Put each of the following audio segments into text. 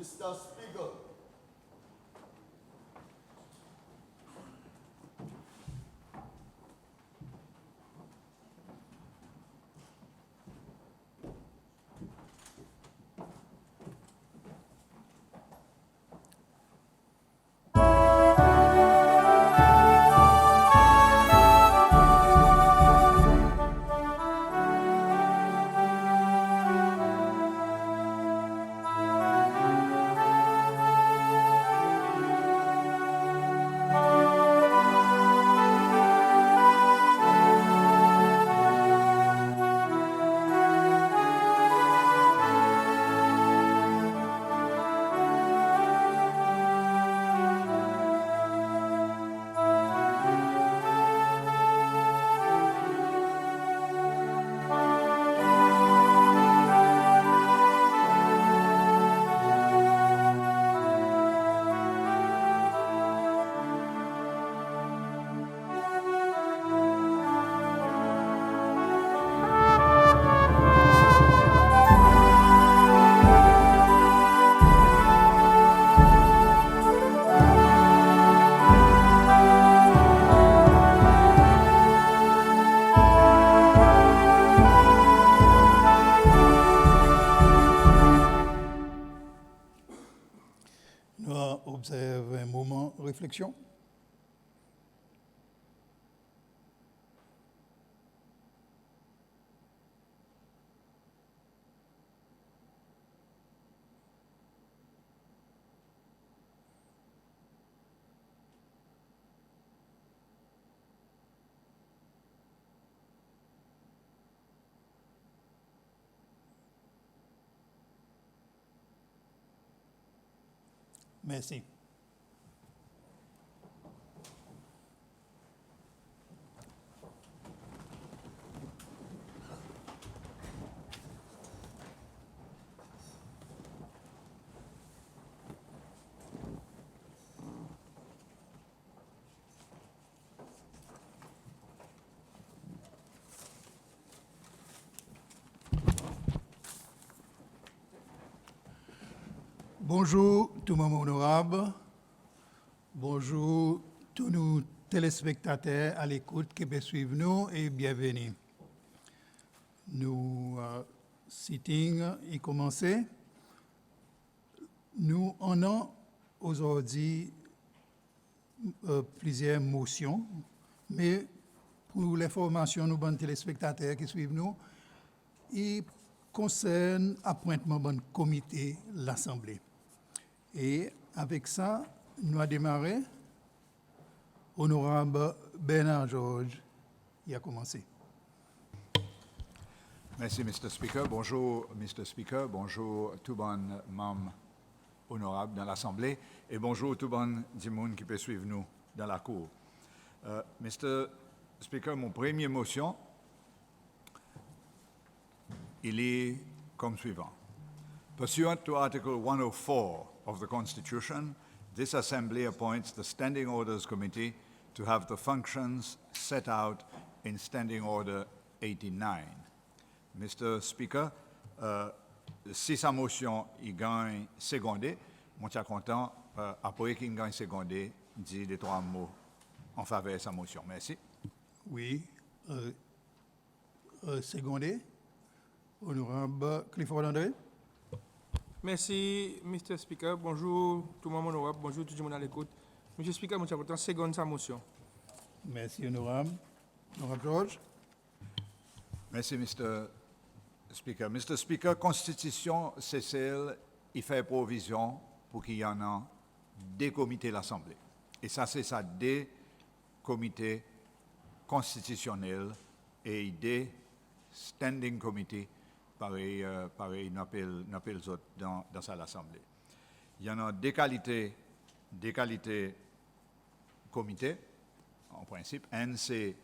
Mr. Speaker. Nous observons un moment de réflexion. Merci. Bonjour tout le monde honorable, bonjour tous nos téléspectateurs à l'écoute qui peuvent suivre nous et bienvenue. Nous sitting est commencé. Nous en avons aujourd'hui plusieurs motions, mais pour l'information nous bonnes téléspectateurs qui suivent nous, il concerne appointement bon comité l'Assemblée. Et avec ça, nous avons démarré. Honorable Bernard Georges, il a commencé. Merci, Mr. Speaker. Bonjour, Mr. Speaker. Bonjour, tout bon membres honorables dans l'Assemblée. Et bonjour, tout bon du monde qui peut suivre nous dans la Cour. Mr. Speaker, mon première motion, il est comme suivant. Pursuant to Article 104 of the Constitution, this Assembly appoints the Standing Orders Committee to have the functions set out in Standing Order 89. Mr. Speaker, si sa motion il gagne secondé, je suis content, après qu'il gagne secondé, dire les trois mots en faveur de sa motion. Merci. Oui. Secondé. Honorable Clifford André. Merci, Mr. Speaker. Bonjour tout le monde honorable, bonjour tout le monde à l'écoute. Monsieur Speaker, je suis content, seconde sa motion. Merci, honorable. Honorable Georges. Merci, Mr. Speaker. Mr. Speaker, Constitution, c'est celle qui fait provision pour qu'il y en ait des comités de l'Assemblée. Et ça, c'est ça, des comités constitutionnels et des standing committees, pareil, nous appelons les autres dans l'Assemblée. Il y en a des qualités comités, en principe. Un, c'est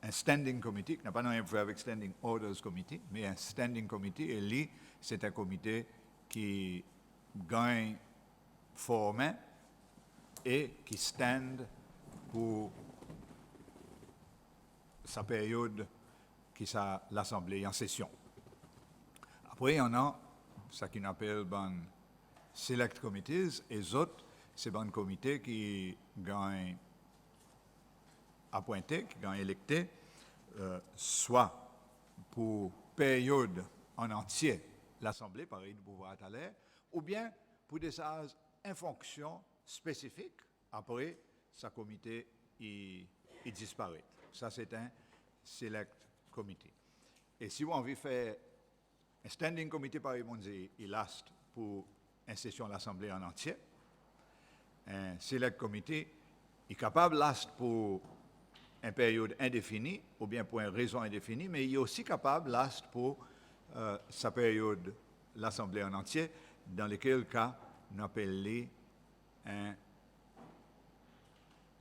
un standing committee, qui n'a pas rien à faire avec standing orders committee, mais un standing committee, et lui, c'est un comité qui gagne formé et qui stand pour sa période qui l'Assemblée en session. Après, il y en a ça qu'on appelle ben, select committees, et les autres, c'est un comité qui gagne appointé, qui gagne électé, soit pour période en entier l'Assemblée, pareil, du pouvoir à l'air, ou bien pour des âges en fonction spécifique, après, sa comité il disparaît. Ça, c'est un select committee. Et si vous avez fait un standing committee, par exemple, il last pour une session de l'Assemblée en entier, un select committee est capable de last pour une période indéfinie ou bien pour une raison indéfinie, mais il est aussi capable de last pour sa période, l'Assemblée en entier, dans lequel cas nous appelons un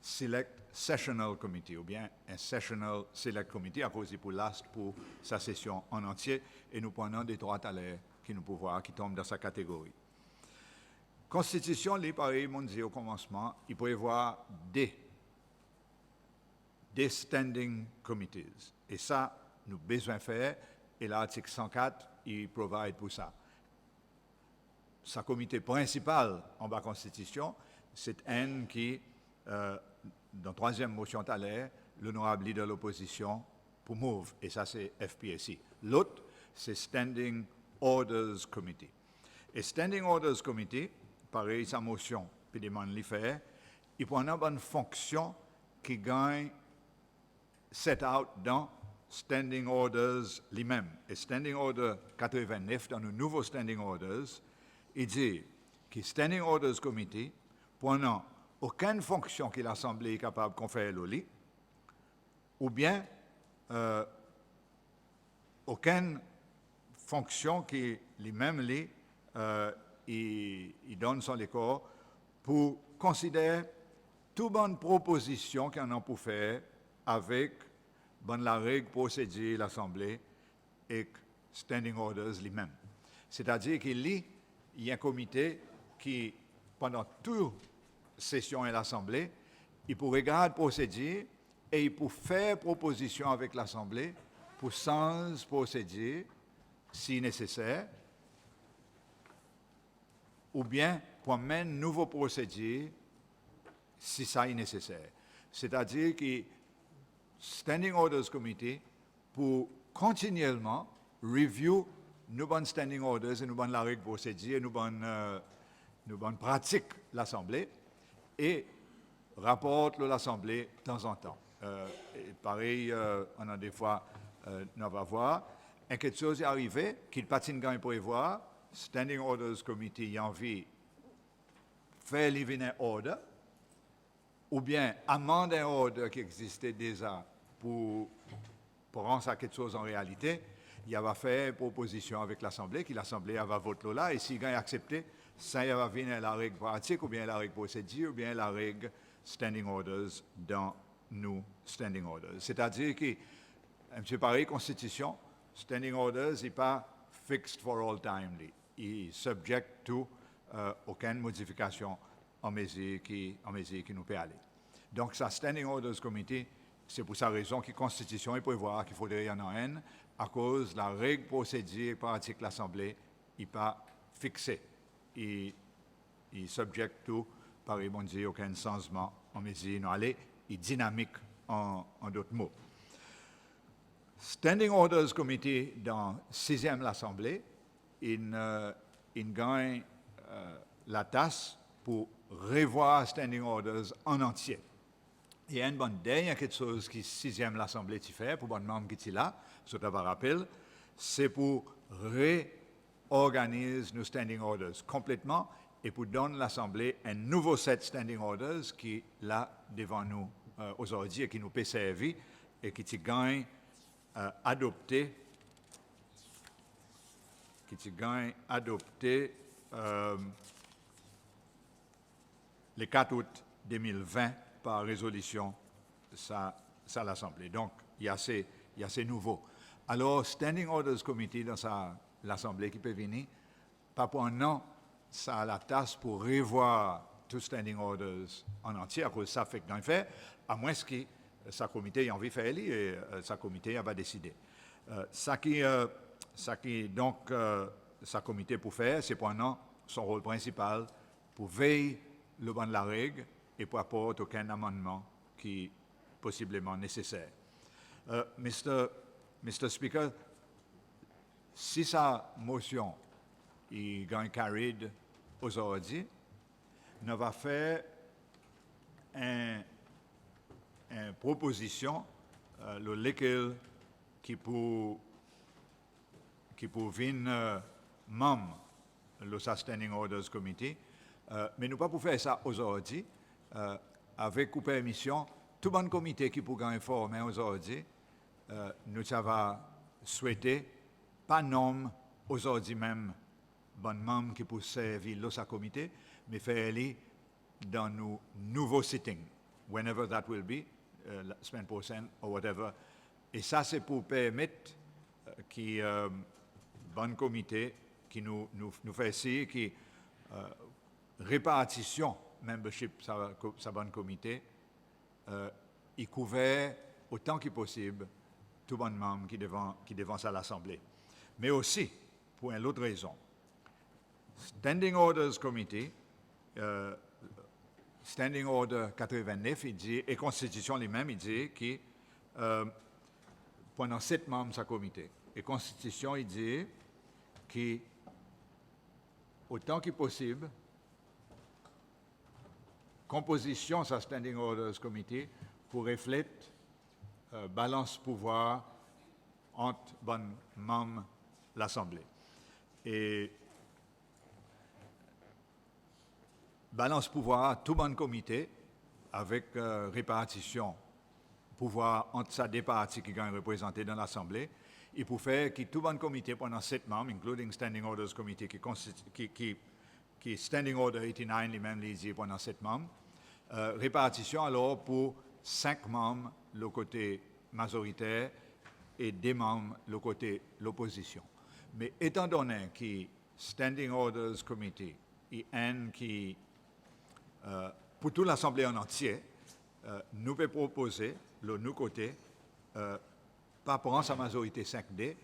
select sessional committee ou bien un sessional select committee à cause pour last pour sa session en entier et nous prenons des droits à l'air qui nous pouvoir qui tombent dans sa catégorie. Constitution, les pareil, mon dit au commencement, il peut y avoir des standing committees. Et ça, nous besoin faire, et l'article 104, il provide pour ça. Sa comité principal en bas Constitution, c'est un qui, dans la troisième motion tout à l'heure, l'honorable leader de l'opposition pour MOVE, et ça c'est FPSI. L'autre, c'est Standing Orders Committee. Et Standing Orders Committee, pareil, sa motion, puis demande l'y faire, il prend une bonne fonction qui gagne set out dans Standing Orders lui-même. Et Standing Order 89, dans nos nouveaux Standing Orders, il dit que Standing Orders Committee, prenant aucune fonction que l'Assemblée est capable de conférer au lit, ou bien aucune fonction qui lui-même il donne son accord pour considérer toute bonne proposition qu'on a pour faire avec la règle procédure l'Assemblée et Standing Orders lui-même. C'est-à-dire qu'il y a un comité qui, pendant toute session de l'Assemblée, il peut regarder procédure et il peut faire proposition avec l'Assemblée pour sans procédure, si nécessaire, ou bien pour mettre un nouveau procédure, si ça est nécessaire. C'est-à-dire que Standing Orders Committee, pour continuellement review nos bonnes Standing Orders et nos bonnes la règle procédure et nos bonnes pratiques l'Assemblée et rapporte l'Assemblée de temps en temps. Pareil, on a des fois, on va voir, et quelque chose est arrivé qu'il patine gagne pour y voir, Standing Orders Committee a envie de faire living un order, ou bien amender un ordre qui existait déjà pour rendre ça quelque chose en réalité, il va faire une proposition avec l'Assemblée, que l'Assemblée va voter là, et s'il a accepté, ça va venir la règle pratique, ou bien la règle procédure, ou bien la règle standing orders dans nos standing orders. C'est-à-dire que, un petit peu pareil, Constitution, standing orders n'est pas fixed for all time. Il est subject to aucune modification en mesure qui nous peut aller. Donc, ça, Standing Orders Committee, c'est pour sa raison que la Constitution est prévoir qu'il faudrait y en avoir un, à cause de la règle procédure et pratique de l'Assemblée n'est pas fixée. Il est subject to, par exemple, aucun changement en mesure nous aller, il est dynamique en d'autres mots. Standing Orders Committee dans 6e l'Assemblée, il gagne la tâche pour revoir Standing Orders en entier. Il y a une bonne dernière quelque chose qui 6e l'Assemblée fait, pour bon membre qui est là, ce que je rappelle, c'est pour réorganiser nos Standing Orders complètement et pour donner l'Assemblée un nouveau set de Standing Orders qui est là devant nous aujourd'hui et qui nous peut servir et qui gagne adopté le 4 août 2020 par résolution ça l'Assemblée. Donc, il y a ces nouveaux. Alors, Standing Orders Committee dans l'Assemblée qui peut venir, pas pour un an, ça a la tâche pour revoir tous Standing Orders en entier, à cause ça fait que dans le fait, à moins que sa comité ait envie de faire et sa comité va décider. Ça qui donc sa comité pour faire, c'est pendant son rôle principal pour veiller le bon de la règle et pour apporter aucun amendement qui est possiblement nécessaire. Mr. Speaker, si sa motion est gagne carried aujourd'hui, nous va faire une proposition lequel qui pour venir membre le Sustaining Orders Committee, mais nous pas pour faire ça aujourd'hui, avec ou permission, tout bon comité qui pour informer aujourd'hui, nous avons souhaité pas nommer aujourd'hui même bon membre qui pour servir le comité, mais faire aller dans nos nouveaux sittings, whenever that will be, la semaine prochaine or whatever. Et ça, c'est pour permettre qui bon comité qui nous fait essayer qui répartition membership sa bon comité il couvert autant que possible tout bon membre qui devant à l'Assemblée. Mais aussi, pour une autre raison, Standing Orders Committee, Standing Order 89, il dit, et Constitution lui-même, il dit que pendant 7 membres de sa comité, et Constitution, il dit que autant que possible, composition de sa Standing Orders Committee pour refléter balance pouvoir entre bon membres de l'Assemblée. Et balance pouvoir, tout bon comité, avec répartition pouvoir entre ces deux parties qui sont représentées dans l'Assemblée, et pour faire que tout bon comité pendant 7 membres, including Standing Orders Committee, qui Standing Order 89, lui-même, les dit pendant 7 membres, répartition alors pour 5 membres le côté majoritaire et 2 membres le côté l'opposition. Mais étant donné que Standing Orders Committee est un qui, pour toute l'Assemblée en entier, nous peut proposer, le nous côté, pas prendre sa majorité 5D,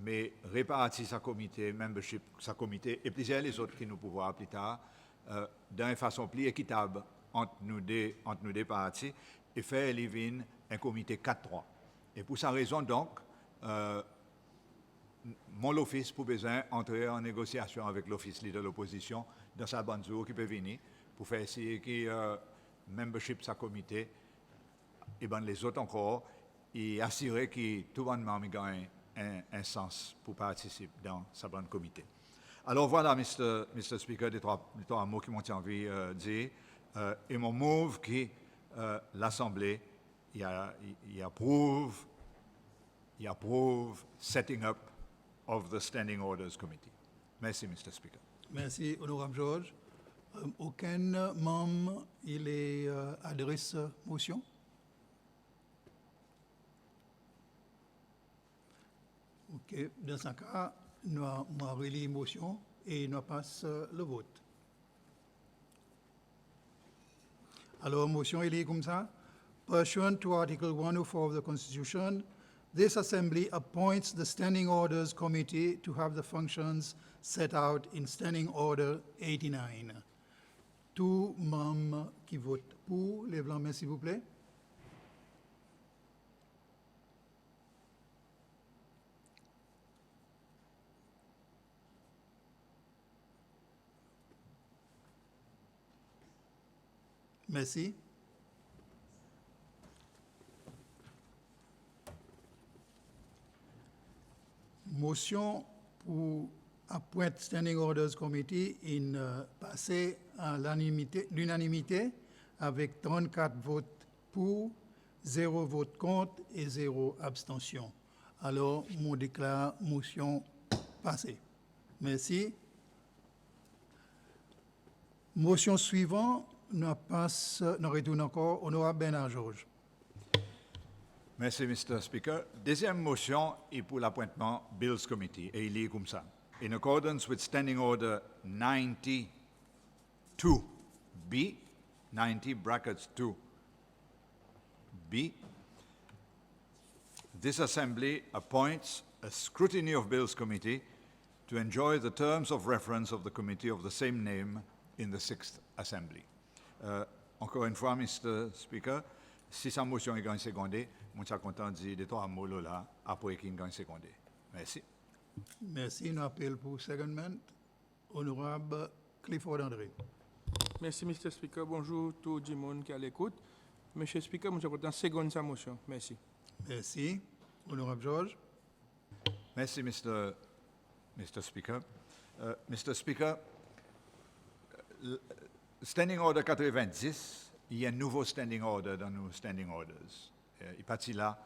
mais répartir sa comité, membership, sa comité, et plusieurs les autres qui nous pouvoir plus tard, d'une façon plus équitable entre nous deux parties, et faire élire un comité 4-3. Et pour sa raison, donc, mon office pour besoin entrer en négociation avec l'office leader de l'opposition dans sa bonne jour qui peut venir pour faire essayer que membership sa comité et ben les autres encore et assurer que tout le monde gagne un sens pour participer dans sa bonne comité. Alors voilà, Mr. Speaker, les trois mots qui m'ont envie de dire. Et mon move qui l'Assemblée il approuve setting up of the Standing Orders Committee. Merci, Mr. Speaker. Merci, honorable George. Aucun membre il est adresse motion? OK. Dans ce cas, nous avons relis motion et nous passons le vote. Alors, motion il est comme ça. Pursuant to Article 104 of the Constitution, this Assembly appoints the Standing Orders Committee to have the functions set out in Standing Order 89. Tous membres qui votent pour, lèvez la main s'il vous plaît. Merci. Motion pour appointer Standing Orders Committee passé à l'unanimité avec 34 votes pour, 0 vote contre et 0 abstention. Alors, je déclare motion passée. Merci. Motion suivante, nous retournons encore honorable Bernard Georges. Merci, Mr. Speaker. Deuxième motion est pour l'appointement Bills Committee, et il est comme ça. In accordance with Standing Order 92B, 90 brackets 2B, this Assembly appoints a Scrutiny of Bills Committee to enjoy the terms of reference of the committee of the same name in the Sixth Assembly. Encore une fois, Mr. Speaker, si sa motion est gagnée secondée, je suis content de dire 2-3 mots là après qu'il gagne secondé. Merci. Merci. Nous appelons pour secondment. Honorable Clifford André. Merci, Mr. Speaker. Bonjour tout le monde qui est à l'écoute. Monsieur Speaker, je suis content de seconder sa motion. Merci. Merci. Honorable George. Merci, Mr. Speaker. Mr. Speaker, Standing Order 90, il y a un nouveau Standing Order dans nos Standing Orders. Il est parti là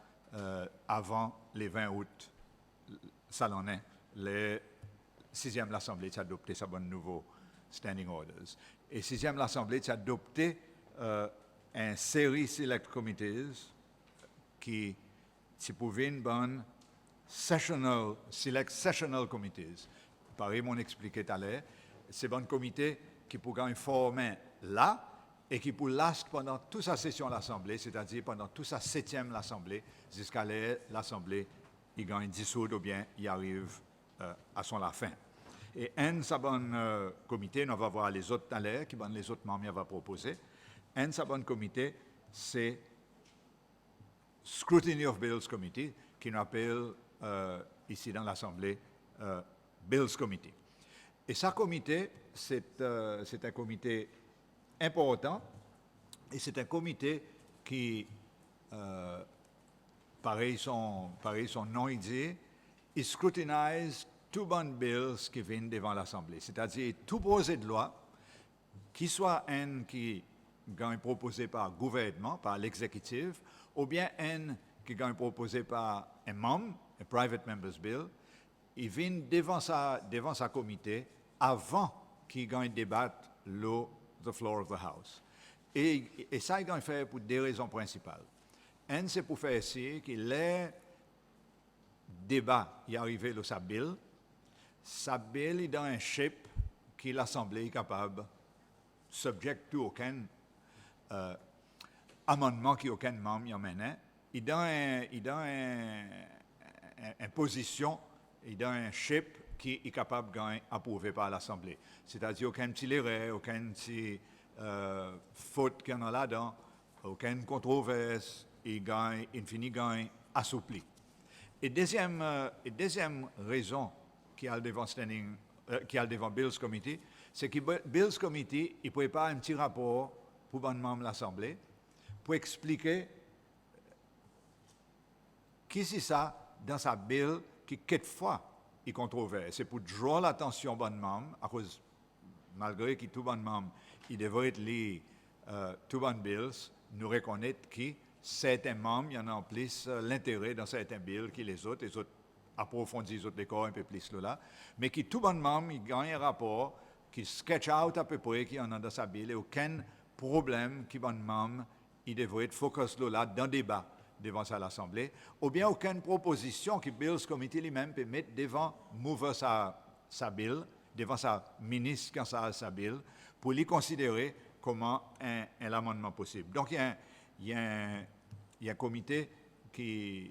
avant les 20 août, ça l'en est. Le 6e l'Assemblée a adopté sa bonne nouveau Standing Orders. Et 6e l'Assemblée a adopté une série Select Committees qui pouvaient une bonne select sessional committees. Pareil, m'ont expliqué tout à l'heure, c'est bon comité qui pourraient former là et qui pour last pendant toute sa session de l'Assemblée, c'est-à-dire pendant toute sa 7e l'Assemblée, jusqu'à l'Assemblée, il gagne dissoudre ou bien il arrive à son la fin. Et un sabon comité, nous allons voir les autres tout à l'heure, qui les autres membres vont proposer. Un sabon comité, c'est Scrutiny of Bills Committee, qui nous appelle ici dans l'Assemblée Bills Committee. Et ce comité, c'est un comité important et c'est un comité qui, pareil son nom il dit, il scrutinise tous les bills qui viennent devant l'Assemblée. C'est-à-dire tout projet de loi, qui soit un qui est proposé par le gouvernement, par l'exécutif, ou bien un qui est proposé par un membre, un private member's bill, il vient devant sa comité avant qu'il gagne débat the floor of the House. Et ça, il gagne fait pour deux raisons principales. Un, c'est pour faire essayer que les débats y arrivent dans sa bill est dans un shape que l'Assemblée est capable, subject to aucun amendement qu'aucun membre y emmène, il dans une position, il dans un shape qui est capable d'être approuvé par l'Assemblée. C'est-à-dire aucun petit erreur, aucun petit faute qu'il y en a là-dedans, aucune controverse, il finit gagne assoupli. Et deuxième raison qui a devant Bills Committee, c'est que Bills Committee, il prépare un petit rapport pour les membres de l'Assemblée pour expliquer qui c'est ça dans sa bill qui quelquefois est controversé. C'est pour draw l'attention des membres, à cause, malgré que tous les membres, ils devraient lire tous les bills, nous reconnaître que certains membres, il y en a en plus l'intérêt dans certains bills que les autres approfondissent les autres décors un peu plus là, mais que tous les membres, ils gagnent un rapport qui sketch out à peu près qu'il y en a dans sa bill et aucun problème que les membres, ils devraient être focus là dans le débat devant l'Assemblée, ou bien aucune proposition que Bills Committee lui-même peut mettre devant mover sa bill, devant sa ministre quand ça a sa bill, pour lui considérer comme un amendement possible. Donc il y a un comité qui,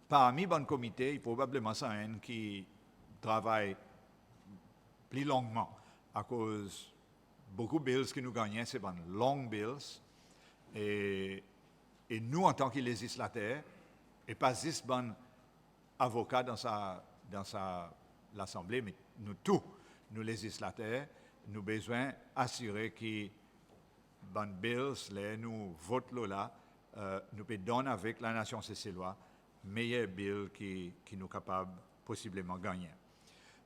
parmi les comités, probablement ça un qui travaille plus longuement, à cause beaucoup de bills que nous gagnons, c'est des long bills, et nous, en tant que législateurs, et pas juste bon avocats dans l'Assemblée, mais nous tous, nous législateurs, nous avons besoin d'assurer que bon bills, nous votons là, nous pouvons donner avec la nation cécilloise meilleur bill qui nous sommes capables possiblement gagner.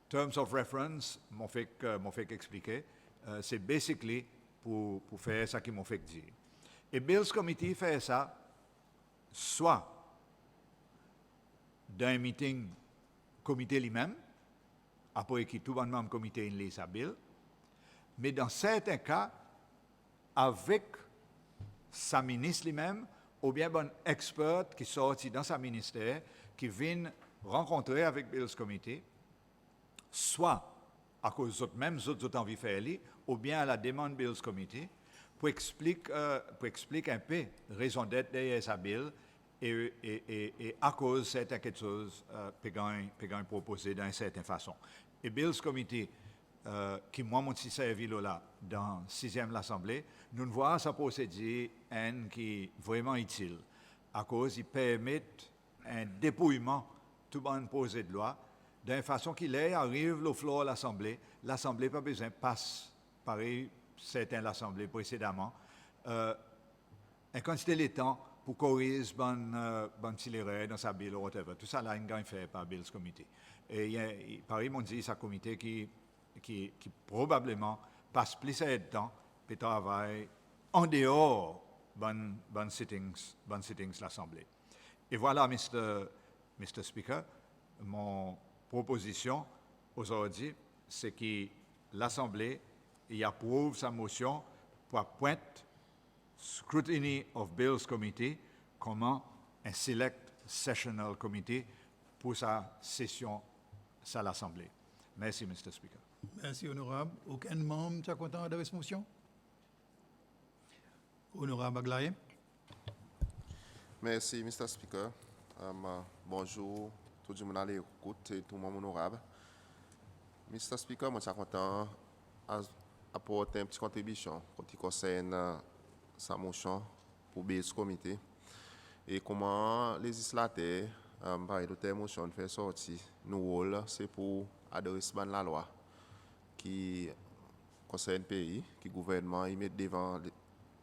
Terms of reference, m'ont fait expliquer, c'est basically pour faire ça qu'ils m'ont fait dire. Et Bills Committee fait ça soit dans un meeting comité lui-même, après que tout le monde du comité lit sa bill, mais dans certains cas, avec sa ministre lui-même, ou bien un expert qui sortit dans sa ministère, qui vient rencontrer avec Bills Committee, soit à cause d'autres mêmes autres envie de faire, ou bien à la demande Bills Committee, pour expliquer un peu raison d'être derrière sa bill et à cause de certaines choses, pégan proposé d'une certaine façon. Et Bills Committee, qui moi, mon petit servi là, dans 6e l'Assemblée, nous voyons sa procédure qui est vraiment utile, à cause il permet un dépouillement tout bon projet de loi, d'une façon qu'il arrive au floor de l'Assemblée, l'Assemblée pas besoin passe, pareil, certains l'Assemblée précédemment, et quand c'était le temps pour corriger bon erreur dans sa bill ou whatever, tout ça là, il est fait par Bills Committee. Et pareil, on dit, c'est un comité qui probablement passe plus de temps pour travailler en dehors de sittings l'Assemblée. Et voilà, Mr. Speaker, mon proposition aujourd'hui, c'est que l'Assemblée y approuve sa motion pour appointer Scrutiny of Bills Committee comme un Select Sessional Committee pour sa session à l'Assemblée. Merci, Mr. Speaker. Merci, honorable. Aucun membre est content de cette motion? Honorable Aglaé. Merci, Mr. Speaker. Bonjour, tout le monde à l'écoute et tout le monde honorable. Mr. Speaker, je suis content d'apporter une petite contribution qui concerne sa motion pour Bills Committee et comment les législateurs, par d'autres motions, fait sortir nos rôles, c'est pour adresser la loi qui concerne le pays, qui le gouvernement y met devant les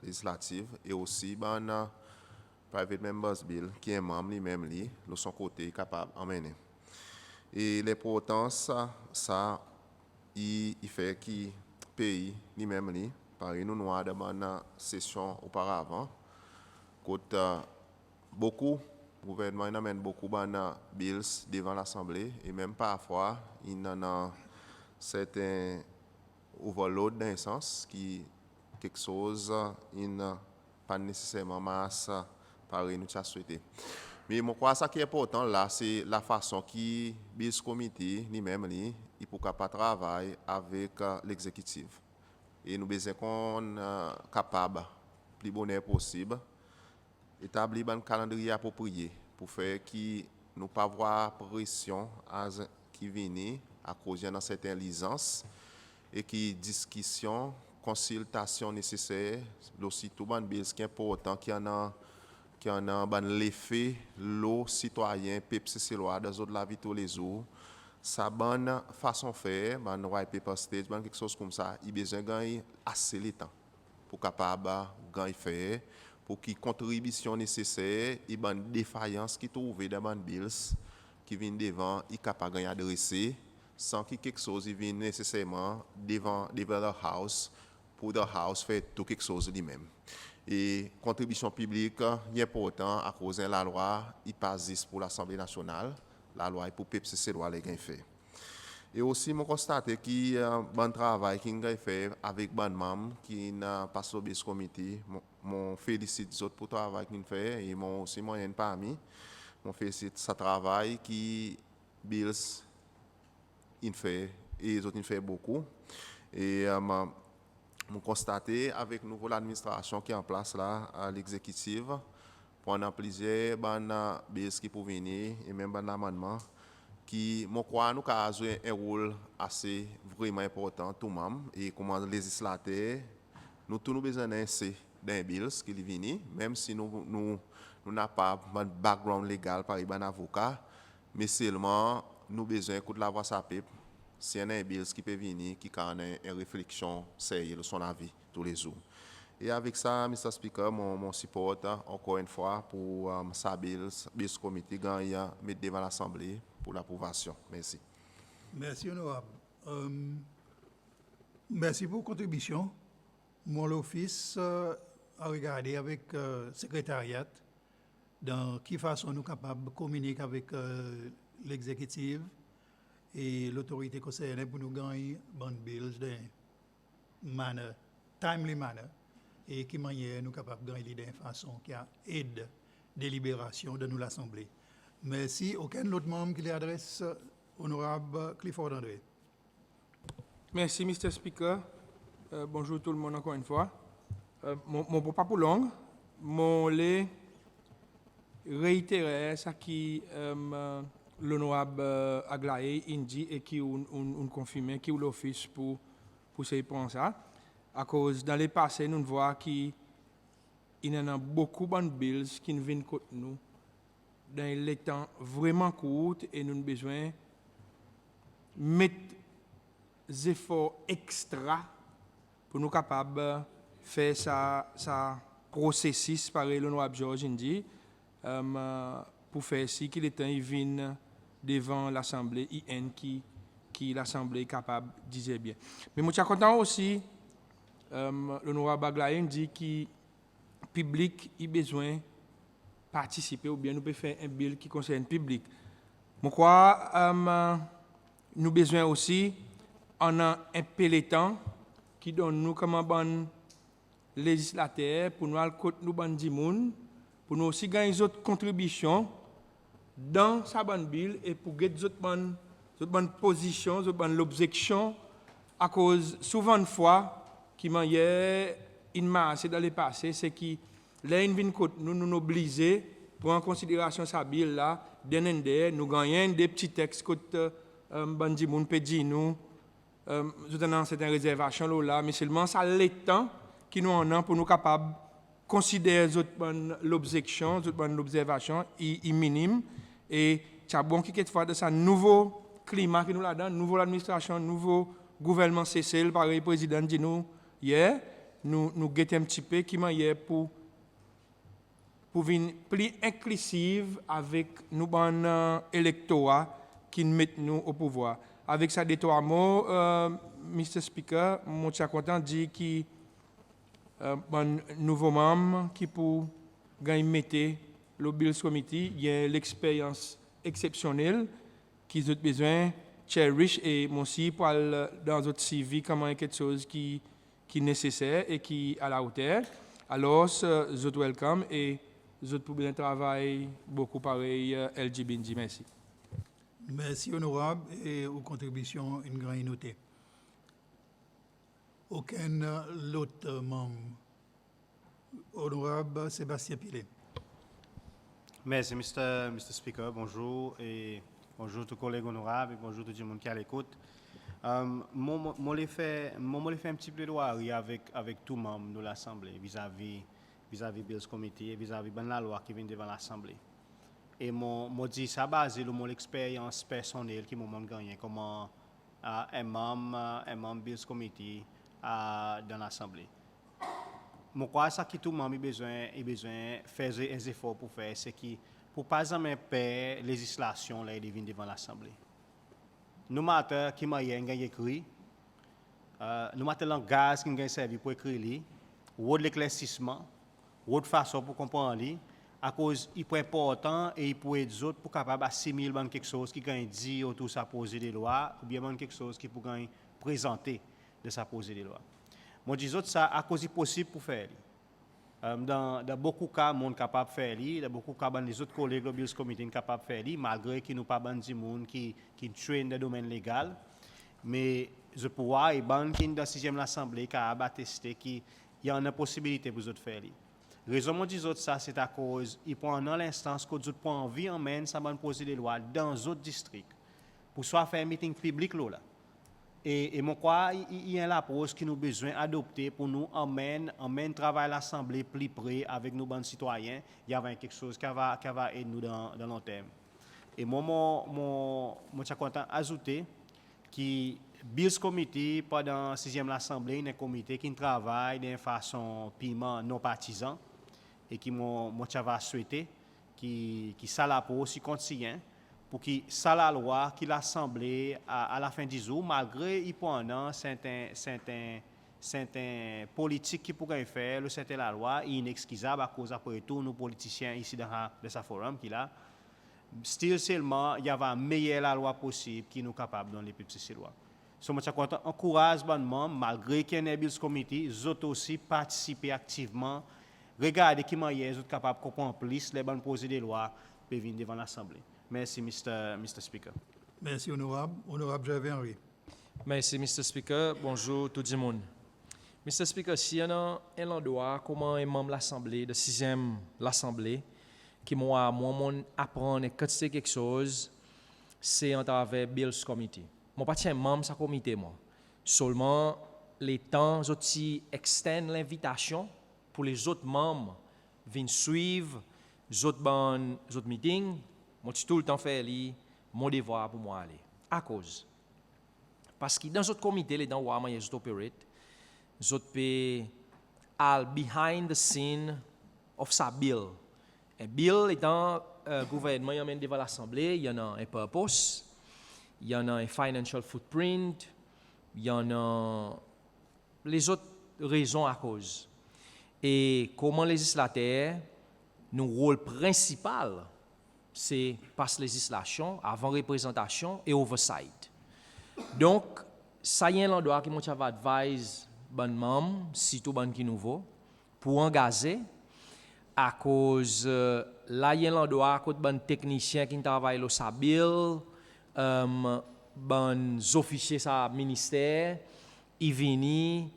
législatives et aussi le Private Members Bill, qui est membre lui-même, de son côté, capable d'emmener. Et l'importance, ça, il fait que le pays lui-même, par nous, nous avons une session auparavant, quand beaucoup, le gouvernement amène beaucoup de bills devant l'Assemblée, et même parfois, il y a certains overload dans le sens qui quelque chose, il n'a pas nécessairement masse, par nous a souhaité. Mais je crois que ce qui est important là, c'est la façon qui Bills Committee lui-même, il peut travailler avec l'exécutif. Et nous besoin qu'on capable, plus bonheur possible, établir un calendrier approprié pour faire que nous pas avoir pression qui vient à cause de certaines licences et qui discussion, consultation nécessaire, aussi tout le bills qui est important, qui en a l'effet, l'eau citoyen, PPCC loi, dans la vie tous les jours. Ça bonne façon de faire, white paper stage, quelque chose comme ça, il a besoin de gagner assez de temps pour capable gagner faire, pour qu'il contribution nécessaire, il y a une défaillance qui trouve dans les bills qui viennent devant, il est capable de adresser sans que quelque chose vienne nécessairement devant le house pour le house faire tout quelque chose lui-même. Et contribution publique est important à cause de la loi, il passe pour l'Assemblée nationale. La loi pour PPCC loi les gain fait. Et aussi je constate qu'il y a un bon travail qui est fait avec les membres qui n'a pas au Bills Committee. Je félicite les autres pour le travail qu'ils fait et moi aussi moyen parmi. Je félicite ce travail qui Bills fait et les autres fait beaucoup. Et je constate avec la nouvelle administration qui est en place là à l'exécutive. Pendant plusieurs bills qui peuvent venir et même un amendement qui, je crois, nous avons joué un rôle assez vraiment important tout le monde et comme législateur, nous tous nous besoin d'un bills qui viennent, même si nous n'avons pas un background légal par un avocat, mais seulement nous besoin de la voix sa pipe. Si y a un bills qui peut venir, qui a une réflexion sérieuse de son avis tous les jours. Et avec ça, Mr. Speaker, mon support, encore une fois, pour sa Bills Committee, mettre devant l'Assemblée pour l'approbation. Merci. Merci, honorable. Merci pour la contribution. Mon office a regardé avec le secrétariat dans quelle façon nous sommes capables de communiquer avec l'exécutif et l'autorité concernée pour nous gagner bon bills de timely manner. Et qui manière nous capables de gagner d'une façon qui a aide délibération de nous l'Assemblée. Merci. Aucun autre membre qui l'adresse, honorable Clifford André. Merci, Mr. Speaker. Bonjour tout le monde encore une fois. Mon pas pour long, mon lait réitérer ce qui l'honorable Aglaé dit et qui on confirmé qui l'office pour ces points ça. À cause dans les passés, nous voyons qu'il y en a beaucoup de bills qui viennent contre nous dans les temps vraiment courts et nous avons besoin de mettre des efforts extra pour nous capables de faire ça processus par l'honorable George Indi pour faire si qu'il est temps il vient devant l'Assemblée IN qui l'Assemblée est capable de dire bien. Mais je suis content aussi l'honorable Aglaé dit que le public a besoin de participer ou bien nous pouvons faire un bill qui concerne le public. Je crois nous avons besoin aussi en un peloton qui donne nous comme un bon législateur pour nous nous ban dimoun pour nous aussi gagner d'autres contributions dans sa bonne bill et pour gagner d'autres bonnes positions, d'autres bonnes objections à cause souvent de fois qui m'a une masse dans le passé c'est qui là une vient nous obliger pour en considération sa bill là nous gagnons des petits textes que bandi moun peut dire nous dans certaines réservations là mais seulement ça le temps qui nous en a pour nous capables considérer l'objection l'observation est minime et c'est bon qui quelquefois de ça nouveau climat qui nous là-dedans nouvelle administration nouveau gouvernement cessé par le président dit nous hier nous guetter un petit peu qui m'a hier pour venir plus inclusive avec nous ban électorat qui nous mettent nous au pouvoir. Avec ça des trois mots, Mr. Speaker, je suis content de dire qu'il un nouveau membre qui pour gagner le Bills Committee, il y a l'expérience exceptionnelle qu'ils ont besoin cherish et moi aussi pour dans notre CV comment quelque chose qui est nécessaire et qui est à la hauteur. Alors, je vous welcome et je vous bien travail beaucoup pareil LGBND. Merci. Merci honorable et aux contributions une grande notée. Aucun autre membre. Honorable Sébastien Pilet. Merci, Mr. Speaker. Bonjour et bonjour tous les collègues honorables et bonjour tout le monde qui est à l'écoute. Moi, je fais un petit plaidoirie avec tout membre de l'Assemblée vis-à-vis Bills Committee et vis-à-vis de la loi qui vient devant l'Assemblée. Et moi dis ça basé sur mon expérience personnelle qui m'a gagné comme un membre Bills Committee dans l'Assemblée. Moi crois ça que tout le monde a besoin de faire des efforts pour faire c'est que pour pas jamais perdre la législation là qui vient devant l'Assemblée. Nous matin qui m'a écrit nous matin langage qui m'a servi pour écrire ou l'éclaircissement ou de façon pour comprendre à cause il est important et il peut être autres pour capable assimiler quelque chose qui gagne dit autour sa poser des lois ou bien quelque chose qui pour gagne présenter de sa poser des lois. Moi dis autres ça à cause c'est possible pour faire. Dans beaucoup de cas monde capable faire dans beaucoup de cas les autres collègues de Bills Committee capable faire malgré qu'ils nous pas bandi monde qui traîne dans le domaine légal mais je pouvoir et ban qui dans 6e l'assemblée qui a attesté qu'il y a une possibilité pour autres faire. Raison moi dis autres ça c'est à cause il prend dans l'instance que d'autres pas envie emmène ça ban poser des lois dans d'autres districts pour soit faire un meeting public là. Et moi crois il y a la pause qui nous besoin adopter pour nous emmène travail à l'assemblée plus près avec nos bons citoyens, il y a quelque chose qui va aider nous dans long terme. Et moi suis content ajouter que Bills Committee pendant 6e l'assemblée un comité qui travaille d'une façon piment non partisan et qui moi va souhaiter qui ça la pause si continue pour que ça la loi qui l'Assemblée à la fin du jour, malgré il pendant certains politiques qui pourraient faire, le c'était la loi inexcusable à cause après tout nos politiciens ici dans ce forum qui là, still seulement il y avait meilleure la loi possible qui nous capable dans les petites lois. So moi encourage bonnement malgré qu'il y ait un Bills Committee, autres aussi participer activement, regarder qui manière autres capable comprendre plus les bonnes poser des lois pour venir devant l'Assemblée. Merci, Mr. Speaker. Merci, honorable. Honorable Gervais Henry. Merci, Mr. Speaker. Bonjour tout le monde. Mr. Speaker, si on a un endroit, comment un membre de l'Assemblée, de 6e l'Assemblée, qui moi apprendre quand c'est quelque chose, c'est en travers Bills Committee. Moi pas tiens membre de ce comité moi. Seulement les temps aussi extend l'invitation pour les autres membres viennent suivre les autres meetings. Moi tout le temps faire mon devoir pour moi aller. À cause parce que dans ce comité les dans où les autres opérate, les autres all behind the scene of sa bill. Un bill étant gouvernement il amène devant l'assemblée, il y en a un purpose, il y en a un financial footprint, il y en a les autres raisons à cause. Et comment législateur, notre rôle principal, c'est passe législation, avant représentation et oversight. Donc, ça y est l'endroit que moi va advise bon membres, surtout bon qui nouveau, pour engager à cause là il y a l'endroit à cause bon technicien qui travaille au Sabil, bon officiers sa ministère, ils viennent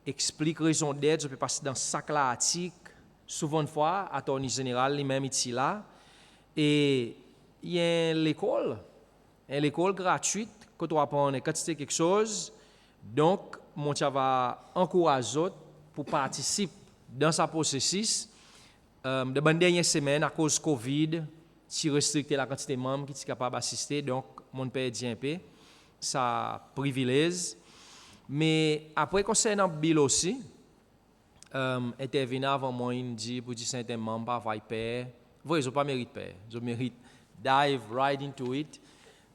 explique raison d'être, je peux passer dans sac là article, souvent une fois attorney général lui-même ici là et il y a l'école gratuite que tu apprends quand c'est quelque chose. Donc mon va encourager autres pour participer dans ce processus. De la dernière semaine, à cause de Covid, si restricté la quantité de membres qui sont capables d'assister, donc mon père dit un peu, ça privilège. Mais après, concernant Bill aussi, intervenant avant moi, il dit pour dire certains membres, pas avoir père. Vous ils n'ont pas mérite père. Ils méritent dive right into it.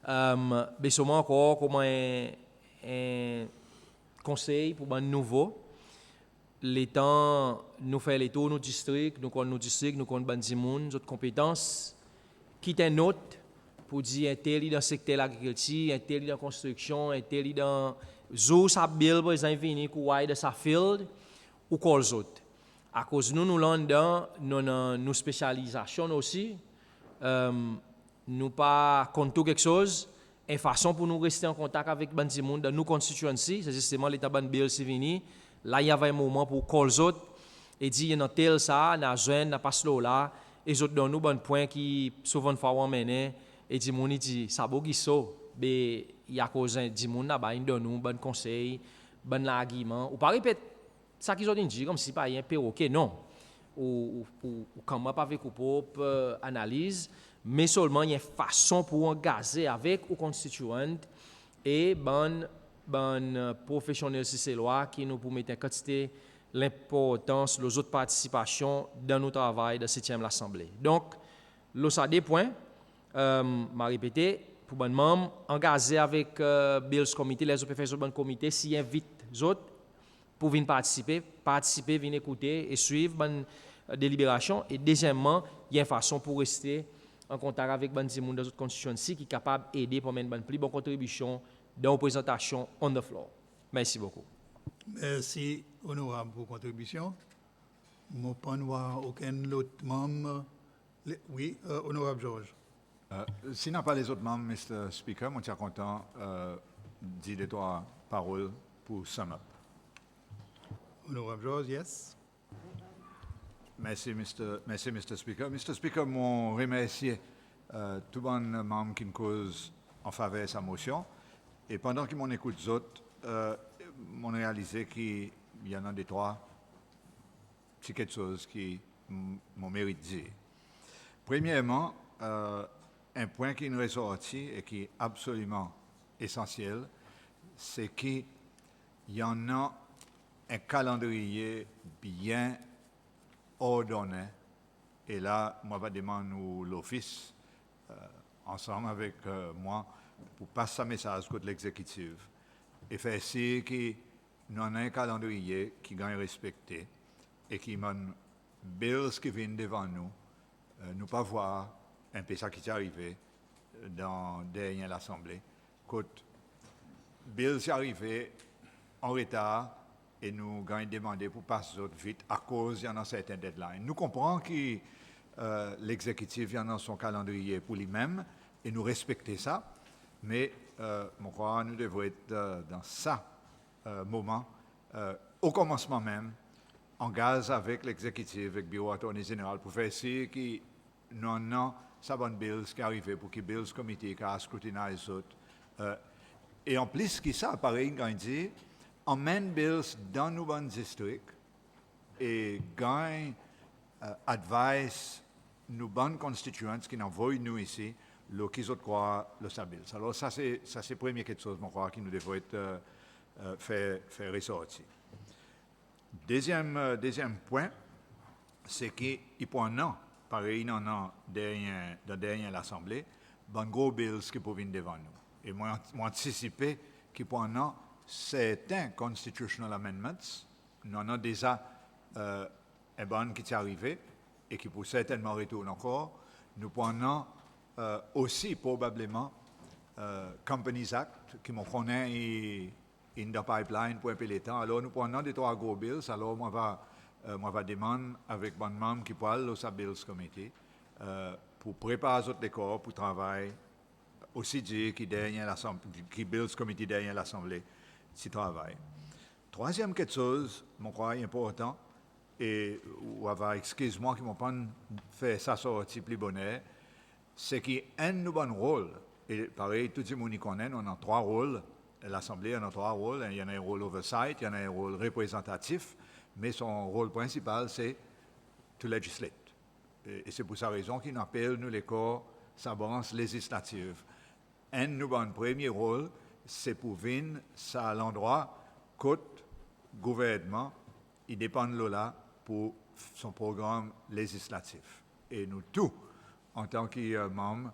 Mais seulement encore comme un conseil pour un nouveau. Les temps, nous faisons les tours, nos districts, nous connaissons nos compétences, quitte un autre pour dire un tel dans le secteur de l'agriculture, un tel dans la construction, un tel dans sa bill, par exemple, venir de sa field, ou quoi les autres. À cause nous là nous spécialisation aussi, nous pas contre quelque chose, une façon pour nous rester en contact avec les gens dans nos constituencies, c'est justement l'état de bill qui venu. Là, il y avait un moment pour call les autres et dire, il y a tel ça, il y a jeune, il y a pas là, et les autres donnent nous bon point qui souvent fois on mène et dit mon dit ça beau qui so, mais il y a cause dit mon là ba il donne nous bon conseil, bon argument ou pas répète ça qu'ils ont dit comme si pas un perroquet non. Ou comment pas avec ou propre analyse, mais seulement il y a une façon pour engager avec aux constituants et bon professionnels si c'est loi qui nous permettent de quantité l'importance des autres participations dans notre travail de 7e l'Assemblée. Donc, ça des points, m'a répété, pour bon membres, engagés avec Bills Committee, les autres professeurs bon comité, s'ils invitent les autres pour venir participer, venir écouter et suivre bonne délibération. Et deuxièmement, il y a une façon pour rester en contact avec les gens des autres constituencies qui est capable d'aider pour mettre une plus bonne contribution dans la présentation on the floor. Merci beaucoup. Merci, honorable, pour votre contribution. Je ne vois pas aucun autre membre. Oui, honorable Georges. S'il n'y a pas les autres membres, Mr. Speaker, je suis content de dire les trois paroles pour sum up. Honorable Georges, yes. Merci, Mr. Speaker. Mr. Speaker, je remercie tous les membres qui causent en faveur de sa motion. Et pendant qu'ils m'en écoutent les autres, m'ont réalisé qu'il y en a des trois, c'est quelque chose qui m'ont mérite de dire. Premièrement, un point qui nous est sorti et qui est absolument essentiel, c'est qu'il y en a un calendrier bien ordonné. Et là, moi, je demande l'office, ensemble avec moi, pour passer ce message contre l'exécutif et faire si que nous avons un calendrier qui gagne respecté et qui m'a bills qui viennent devant nous, nous pas voir un peu ça qui est arrivé derrière l'Assemblée. Quand bills est arrivé en retard et nous avons demandé pour passer vite à cause d'un certain deadline. Nous comprenons que l'exécutif a son calendrier pour lui-même et nous respectons ça. Mais je crois que nous devons être dans ce moment, au commencement même, en gaz avec l'exécutif, avec le bureau attorney général, pour faire ce que nous avons ça bonne bills qui arrivent pour que bills committee qui a scrutinisé les autres. Et en plus que ça, pareil, quand il dit, emmène bills dans nos bons districts et gagne advice nos bonnes constituants qui envoient nous ici, le qu'ils autres croient le sabil. Alors ça c'est la première quelque chose, je crois, qui nous devrait être faire ressortir. Deuxième point, c'est qu'il peut non, pareil, non, derrière l'Assemblée, bon gros bills qui peuvent venir devant nous. Et moi anticiper qu'il peut non, certains constitutional amendments, nous en avons déjà un bon qui est arrivé et qui peut certainement retourner encore. Nous prenons aussi probablement Companies Act qui m'en connaît in the pipeline pour un peu les temps. Alors nous prenons des trois gros bills. Alors moi va demander avec bon membre qui parle au Bills Committee pour préparer les décors pour travailler aussi dire qui derrière l'Assemblée, qui Bills Committee derrière l'Assemblée, si travaille. Troisième quelque chose, je crois important, et excuse-moi qui m'ont pas fait ça sortir plus bonheur, c'est qu'il y a un bon rôle. Et pareil, tout le monde y connaît, on a trois rôles. L'Assemblée en a trois rôles. Il y en a un rôle oversight, il y en a un rôle représentatif, mais son rôle principal, c'est to legislate. Et c'est pour sa raison qu'il appelle nous les corps sa branche législative. Un bon premier rôle, c'est pour venir à l'endroit côté gouvernement, il dépend de là pour son programme législatif. Et nous tous, en tant que membres,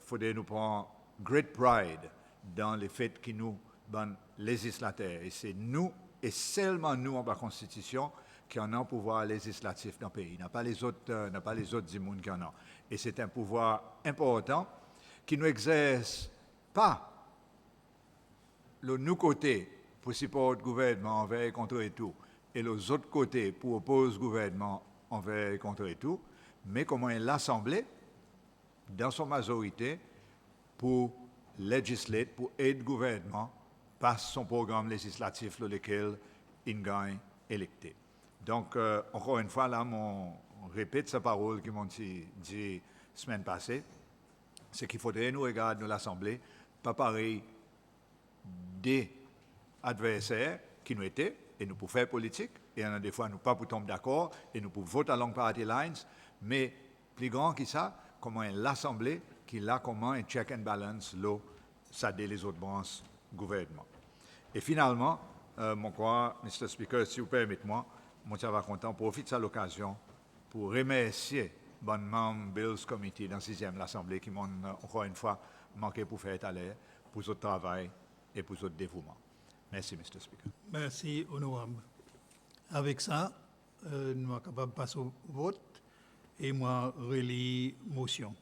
faudrait nous prendre great pride dans le fait que nous, ben, législateurs, et c'est nous, et seulement nous, en la Constitution, qui en ont un pouvoir législatif dans le pays. Il n'y a pas les autres du monde qui en ont. Et c'est un pouvoir important qui ne exerce pas le nous côté pour supporter le gouvernement envers et contre et tout, et les autres côtés pour opposer le gouvernement envers et contre et tout, mais comment l'Assemblée, dans son majorité, pour législer, pour aider le gouvernement, passe son programme législatif lequel il gagne électé. Donc, encore une fois, là, on répète sa parole qui m'ont dit la semaine passée, c'est qu'il faudrait nous regarder dans l'Assemblée, pas pareil des adversaires qui nous étaient, et nous pouvons faire politique, et on a des fois nous pas pour tomber d'accord, et nous pouvons voter along party lines, mais plus grand que ça, comment l'Assemblée qui là comment un check and balance là, ça des les autres branches gouvernement. Et finalement, mon croix, Mr. Speaker, si vous permettez-moi, moi ça va content profiter de l'occasion pour remercier bon membre Bills Committee dans 6e l'Assemblée qui m'ont encore une fois manqué pour faire à l'air, pour votre travail et pour votre dévouement. Merci, Mr. Speaker. Merci, honorable. Avec ça, nous sommes capables de passer au vote et moi relis motion.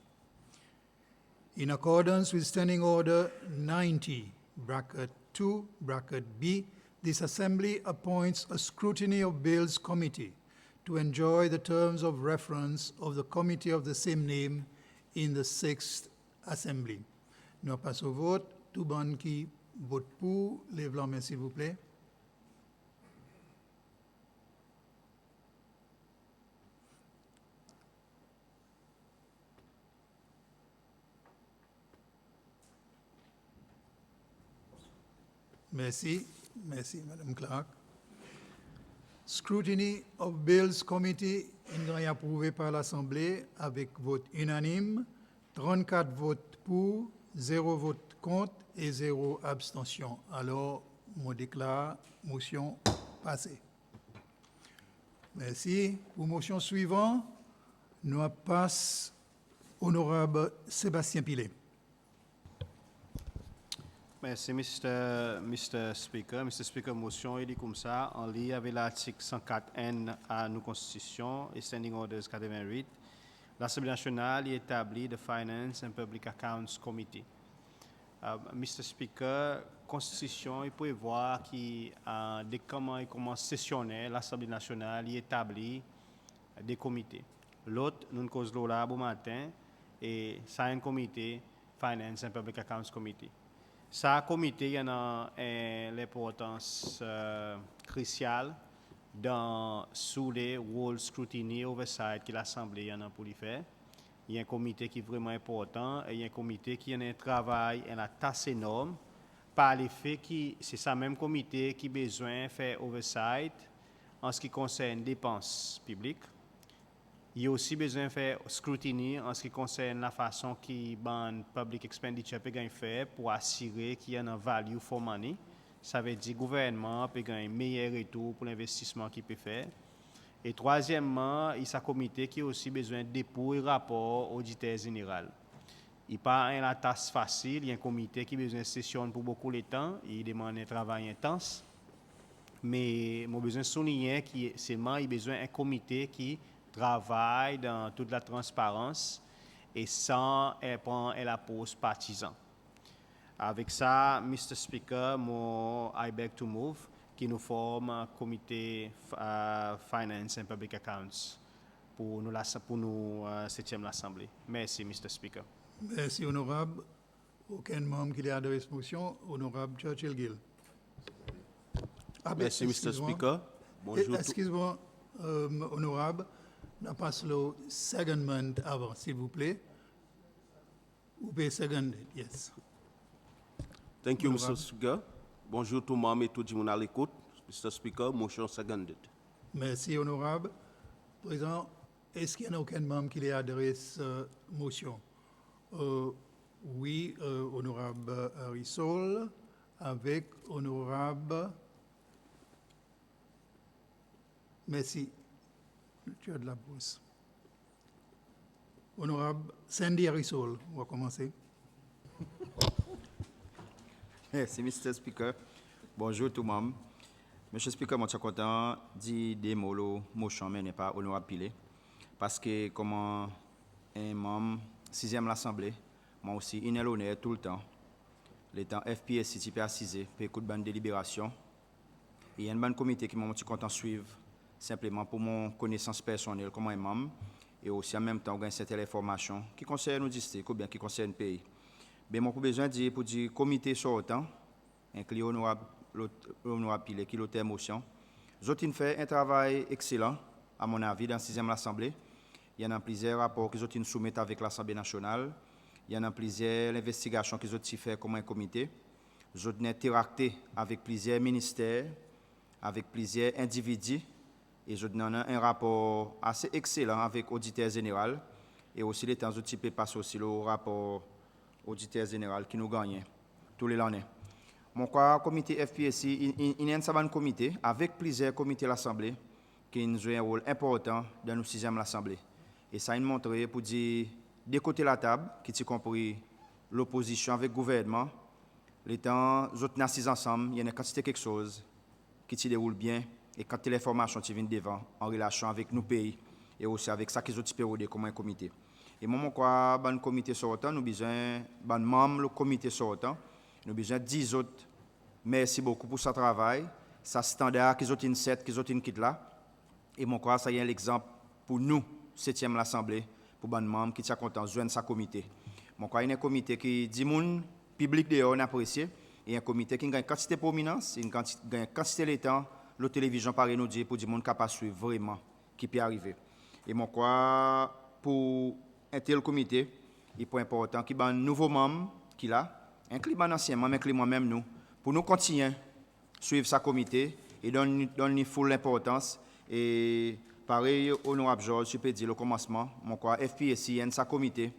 In accordance with Standing Order 90, bracket 2, bracket B, this Assembly appoints a Scrutiny of Bills Committee to enjoy the terms of reference of the committee of the same name in the 6th Assembly. Nous passons au vote. Tout le monde qui vote pour, lève la main s'il vous plaît. Merci, Madame Clark. Scrutiny of Bills Committee est approuvé par l'Assemblée avec vote unanime, 34 votes pour, 0 vote contre et 0 abstention. Alors, je déclare motion passée. Merci. Pour motion suivante, nous passons honorable Sébastien Pilet. Merci, Mr. Speaker. Mr. Speaker, motion est dit comme ça, en lien avec l'article 104N à nos constitutions et Standing Orders 88. L'Assemblée nationale établit the Finance and Public Accounts Committee. Mr. Speaker, constitution il prévoit que dès comment il commence à sessionner, l'Assemblée nationale établit des comités. L'autre, nous cause là bon matin et ça un comité Finance and Public Accounts Committee. Ça comité il y en a l'importance cruciale dans sous les rôles scrutiny oversight que l'Assemblée en a pour lui faire. Il y a un comité qui est vraiment important et il y a un comité qui a un travail, une tâche énorme par le fait que c'est ça même comité qui a besoin de faire oversight en ce qui concerne dépenses publiques. Il y a aussi besoin de faire scrutiny en ce qui concerne la façon qui ban public expenditure peut faire pour assurer qu'il y a un value for money. Ça veut dire que le gouvernement peut gagner un meilleur retour pour l'investissement qu'il peut faire. Et troisièmement, il y a un comité qui a aussi besoin de dépôt et rapport auditeur général. Il n'y a pas une tâche facile, il y a un comité qui a besoin de session pour beaucoup de temps, il demande un travail intense. Mais j'ai besoin de souligner que seulement il y a besoin d'un comité qui travaille dans toute la transparence et sans prendre la pose partisan. Avec ça, Mr. Speaker, I beg to move qui nous forme un comité Finance and Public Accounts pour nous 7e l'Assemblée. Merci, Mr. Speaker. Merci, honorable. Aucun membre qui a adressé motion. Honorable Churchill Gill. Merci, Mr. Speaker. Bonjour. Excusez-moi, honorable. On passe le secondment avant, s'il vous plaît. Vous pouvez seconder, yes. Thank you, Mr. Speaker. Bonjour tout le monde et tout le monde à l'écoute. Mr. Speaker, motion seconded. Merci, honorable. Président, est-ce qu'il y a aucun membre qui adresse motion? Oui, honorable Rissol, avec honorable... Merci. Tu as de la bourse. Honorable Sandy Rissol, on va commencer. Merci, Mr. Speaker. Bonjour tout le monde. Monsieur Speaker, je suis content de démolir la motion, mais n'est pas honorable Pilé. Parce que, comme un membre 6e l'Assemblée, moi aussi, il est l'honneur tout le temps. Le temps FPSC, tu peux assiser, pour écouter une délibération. Et il y a un bon comité qui m'a content de suivre, simplement pour mon connaissance personnelle comme un membre, et aussi en même temps, une certaine information qui concerne nos districts ou bien qui concerne le pays. Mais moi, j'ai besoin de dire, pour dire comité sortant, inclus honorable Pilé, qui l'auteur motion, ils ont fait un travail excellent, à mon avis, dans la 6e Assemblée. Il y en a plusieurs rapports qu'ils ont soumis avec l'Assemblée nationale. Il y en a plusieurs investigations qu'ils ont fait comme un comité. Ils ont interacté avec plusieurs ministères, avec plusieurs individus. Et ils ont un rapport assez excellent avec l'auditeur général. Et aussi, les temps où tu peux passer aussi le rapport auditeur général qui nous gagne tous les années. Mon comité FPSC, il y a un comité avec plusieurs comités de l'Assemblée qui jouent un rôle important dans nos 6e l'Assemblée. Et ça a montré pour dire, de côté de la table, qui a compris l'opposition avec le gouvernement, les temps, nous sommes assis ensemble, il y a une quantité de quelque chose qui se déroule bien et quand l'information qui vient devant en relation avec nos pays et aussi avec ça qu'ils ont pérodé comme un comité. Et moi, quoi, ban comité sortant, nous besoin, ban membre le comité sortant, nous besoin 10 autres. Merci beaucoup pour ce travail, ça standard qu'ils ont une 7, qu'ils ont une quitte là. Et mon quoi, ça y est l'exemple pour nous, 7e l'Assemblée, pour ban membre qui sont contents de joindre sa comité. Mon quoi, il y a un comité qui dit moun public dehors on apprécie et un comité qui a une quantité de prominence, une quantité de temps, la télévision paraît nous dire pour dire moun capable suivre vraiment qui peut arriver. Et mon quoi, pour un tel comité, il est important qu'il y ait un nouveau membre qui là, inclus un ancien membre, inclus moi-même nous, pour nous continuer à suivre sa comité et donner full l'importance. Et pareil, honorable Georges, je peux dire le commencement, mon quoi, FPSC, il y a sa comité,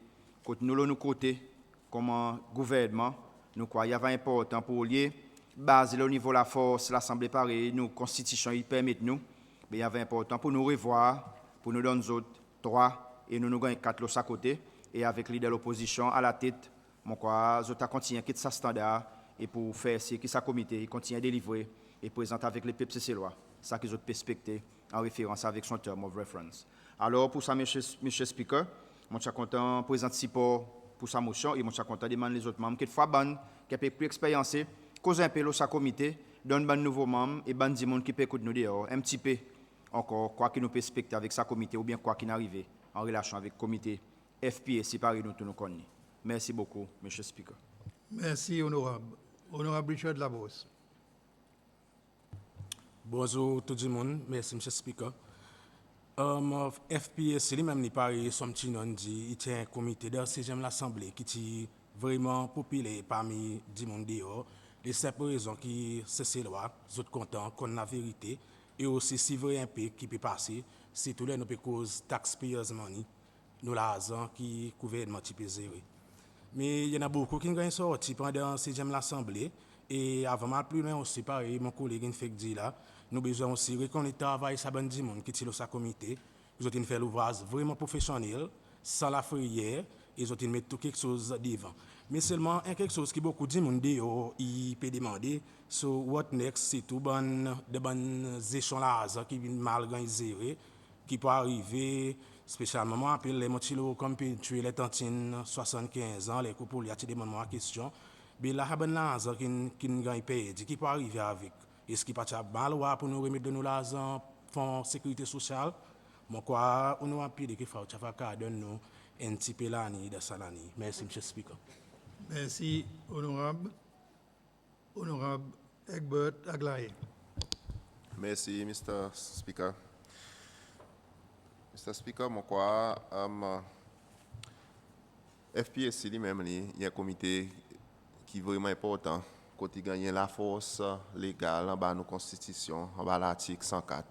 quand nous côté comme un gouvernement, nous croyons qu'il y avait important pour lier baser au niveau de la force, l'Assemblée pareil, nos constitutions, ils permettent nous, mais il y avait important pour nous revoir, pour nous donner autres 3 et nous gagnons 4 de chaque côté, et avec l'idée de l'opposition à la tête, mon quoi, je continue à quitter sa standard, et pour faire ce qui sa comité, il continue à délivrer et présenter avec les peuples lois, ça qu'ils ont respecté en référence avec son term of reference. Alors, pour ça, monsieur Speaker, je suis content de présenter support pour sa motion et je suis content de demander les autres membres qui fois ban, qui ont plus expérience, cause un peu le sa comité, donne un nouveau membre et ban du monde qui peut écouter nous dehors, un petit peu encore, quoi qu'il nous peut respecter avec sa comité ou bien quoi qu'il n'arrive en relation avec le comité FPSC, Paris, nous tous nous connaissons. Merci beaucoup, monsieur Speaker. Merci, honorable. Honorable Richard Labos. Bonjour tout le monde. Merci, M. Speaker. FPS, lui-même, il paraît, son petit nom dit, il tient un comité de 6e l'Assemblée qui est vraiment populaire parmi les monde dehors. Les simples raisons qui c'est loi, nous sommes contents qu'on a la vérité, et aussi si vrai un peu qui peut passer, c'est tout les nous peut cause taxpayers money, nous l'argent qui gouvernement qui peut gérer. Mais il y en a beaucoup qui ont sorti pendant 6e l'Assemblée. Et avant mal plus loin aussi, pareil, mon collègue fait dit là, nous avons besoin aussi de reconnaître le travail ça bon monde qui est dans sa comité. Ils ont fait l'ouvrage vraiment professionnel, sans la frayeur, ils ont mis tout quelque chose devant. Mais seulement quelque chose qui beaucoup de monde il peut demander, so what next, c'est tout de bonnes échelons là qui mal organisé, qui peut arriver, spécialement, moi, appelle les motilos comme tuer les tantines 75 ans, les couples, il y a des moments en question. Mais là, il y a l'argent qui gagne payé, qui peut arriver avec. Est-ce qu'il n'y a pas de mal pour nous remettre de nous l'argent pour la sécurité sociale? Moi, quoi, on a appelé qu'il faut donner nous un petit peu l'année de ça l'année. Merci, M. Speaker. Merci, honorable. Honorable Egbert Aglaé. Merci, Mr. Speaker. Mr. Speaker, moi, quoi, FPSC lui-même, il y a un comité qui est vraiment important, côté gagner la force légale en bas de nos constitutions, en bas de l'article 104.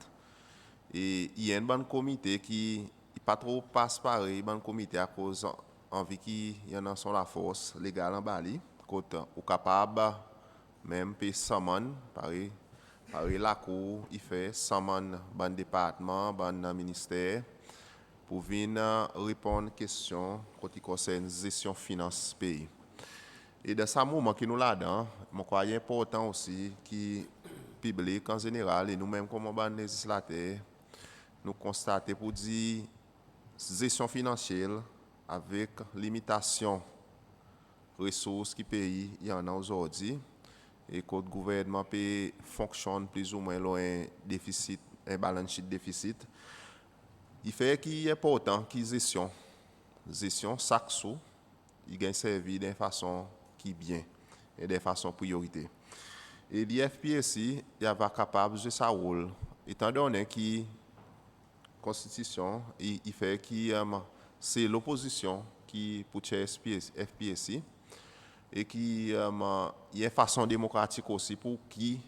Et il y a un bon comité qui n'est pas trop passe pareil, bon comité à cause envie qu'il y en a son la force légale en bas, côté ou capable même payer summon, pareil la cour, il fait summon bon département, bon ministère pour venir répondre aux questions qui concernent gestion finance pays. Et dans ce moment qui nous là-dedans, je crois qu'il est important aussi que le public en général et nous-mêmes comme législateurs, nous constatons pour dire gestion financière avec limitation ressources qui pays il y en a aujourd'hui et que le gouvernement peut fonctionne plus ou moins loin déficit, un balance sheet déficit. Il fait qu'il est important que gestion chaque sou, il gagne servi d'une façon qui bien et de façon priorité. Et l'IFPSI il va capable de jouer sa rôle étant donné que la Constitution il fait que c'est l'opposition qui pour FPSI et qui il y a une façon démocratique aussi pour qui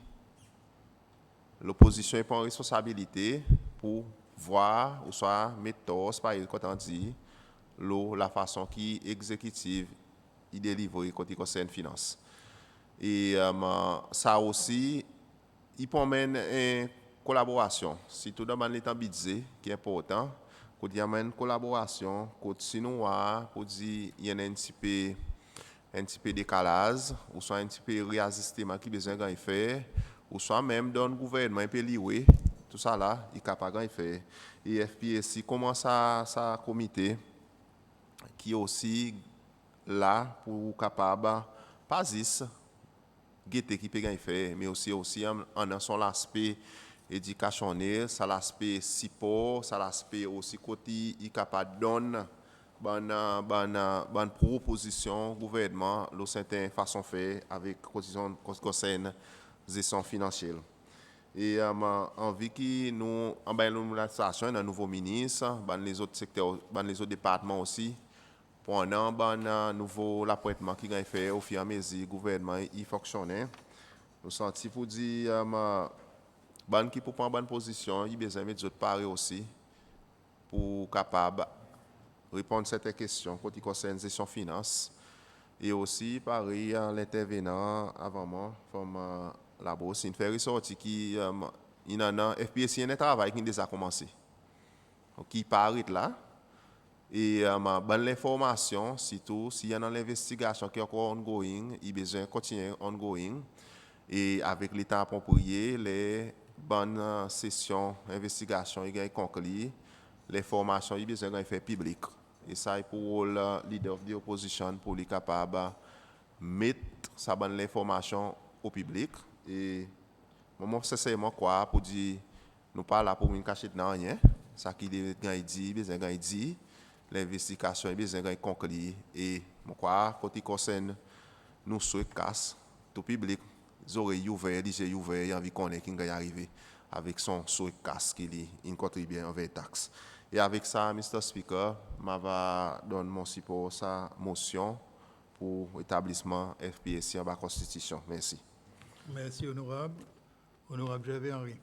l'opposition prend responsabilité pour voir ou soit mettre tort par quand on dit la façon qui exécutive il délivre quand il concerne finance. Et ça aussi, il promène une collaboration. Si tout demande l'état budget qui est important, il y a une collaboration, continue pour dire il y a un petit peu décalage, ou soit un petit peu réajustement qui besoin de faire, ou soit même dans le gouvernement, il peut lier, tout ça là, il est capable de faire. Et FPSI commence à comité qui est aussi là pour capable pas juste guetter qui peut faire mais aussi en son l'aspect éducationnel, ça l'aspect support, ça l'aspect aussi côté il capable donner bonne proposition gouvernement le certaine façon faire avec concerne gestion financière. Et envie que nous en l'administration un nouveau ministre, les autres secteurs, les autres départements aussi pendant le nouveau apprêtement qui a fait au fur et à mesure le gouvernement il fonctionnait. Nous sentons pour dire qui pour prendre bonne position, il a besoin de mettre pareil aussi pour capable répondre à cette question quand il concerne gestion finance et aussi pareil l'intervenant avant moi comme la bourse il fait ressortir qui il en a FPSI un travail qui déjà commencé. Qui paraît là. Et bonne l'information, surtout s'il y a une investigation qui est encore ongoing, il a besoin de continuer ongoing. Et avec l'état approprié, les bonnes sessions d'investigation, il a conclu, l'information, il a besoin de faire public. Et ça, pour le leader de l'opposition, pour lui capable de mettre sa bonne information au public. Et moi, sincèrement, quoi, pour dire, nous pas là pour nous cacher de rien. Ça qui a dit, besoin de dire. L'investigation est besoin de conclure et moi quand il concerne nous souhaitons casse tout public les oreilles ouvertes les yeux ouverts envie connaître qui va y arriver avec son sous casque qu'il contribue envers taxe. Et avec ça, Mr. Speaker, je vais donner mon support sa motion pour l'établissement FPSC en bas Constitution. Merci. Merci, honorable. Honorable Gervais Henry.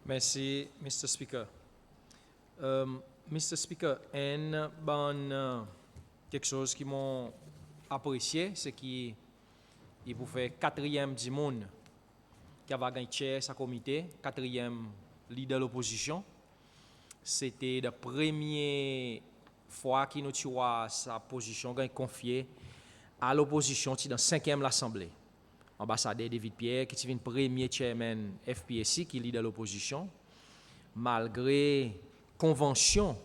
Merci, Mr. Speaker. Mr. Speaker, quelque chose qui m'ont apprécié, c'est qu'il pour faire 4e du monde qui va gagner chair sa comité, 4e leader de l'opposition. C'était la première fois qu'il nous vois sa position confiée à l'opposition dans la 5e l'Assemblée. Ambassadeur David Pierre, qui est le premier chairman FPSC, qui est leader de l'opposition, malgré convention,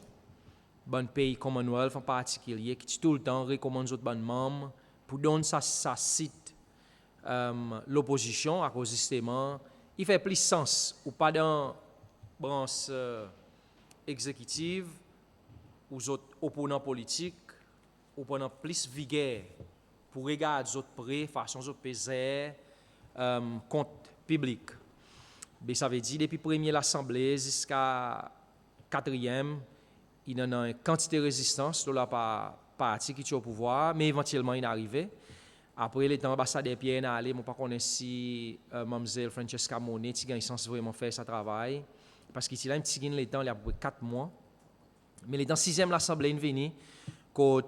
bon pays Commonwealth en particulier, qui tout le temps recommande aux autres membres pour donner sa site l'opposition à cause justement, il fait plus sens ou pas dans branche exécutive ou autres opposants politiques ou pendant plus vigueur pour regarder les autres près façon de peser compte public. Mais ça veut dire depuis premier l'Assemblée jusqu'à 4e, il y a une quantité de résistance de la partie qui est au pouvoir, mais éventuellement il est arrivé. Après, les temps ambassadeur Pierre n'est allé, je ne sais pas si Mme Francesca Monet a sens vraiment faire ce travail, parce qu'il a un petit gain le temps, il y a à peu près 4 mois. Mais les temps 6e l'Assemblée est venue, quand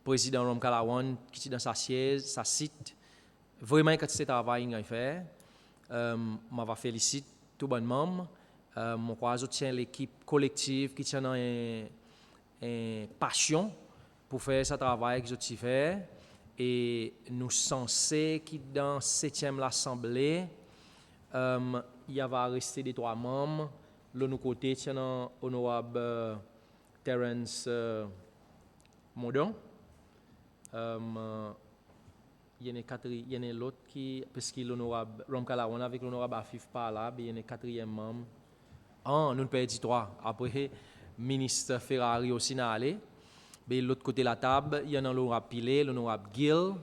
président Rom Kalawan, qui est dans sa siège, sa site, vraiment quand ce travail qu'il a fait, je vais féliciter tout le monde. Je crois que je l'équipe collective qui tient une passion pour faire ce travail que je fais. Et nous sommes censés que dans la 7e l'Assemblée, il va rester des 3 membres. L'autre côté, il y a l'honorable Terence Modon. Il y a l'autre qui, parce que l'honorable Rom Kalawan avec l'honorable Afif par là, il y a un 4e membre. Nous ne perdons 3. Après, le ministre Ferrari aussi n'a allé. De l'autre côté de la table, il y a l'honorable Pilet, l'honorable Gill,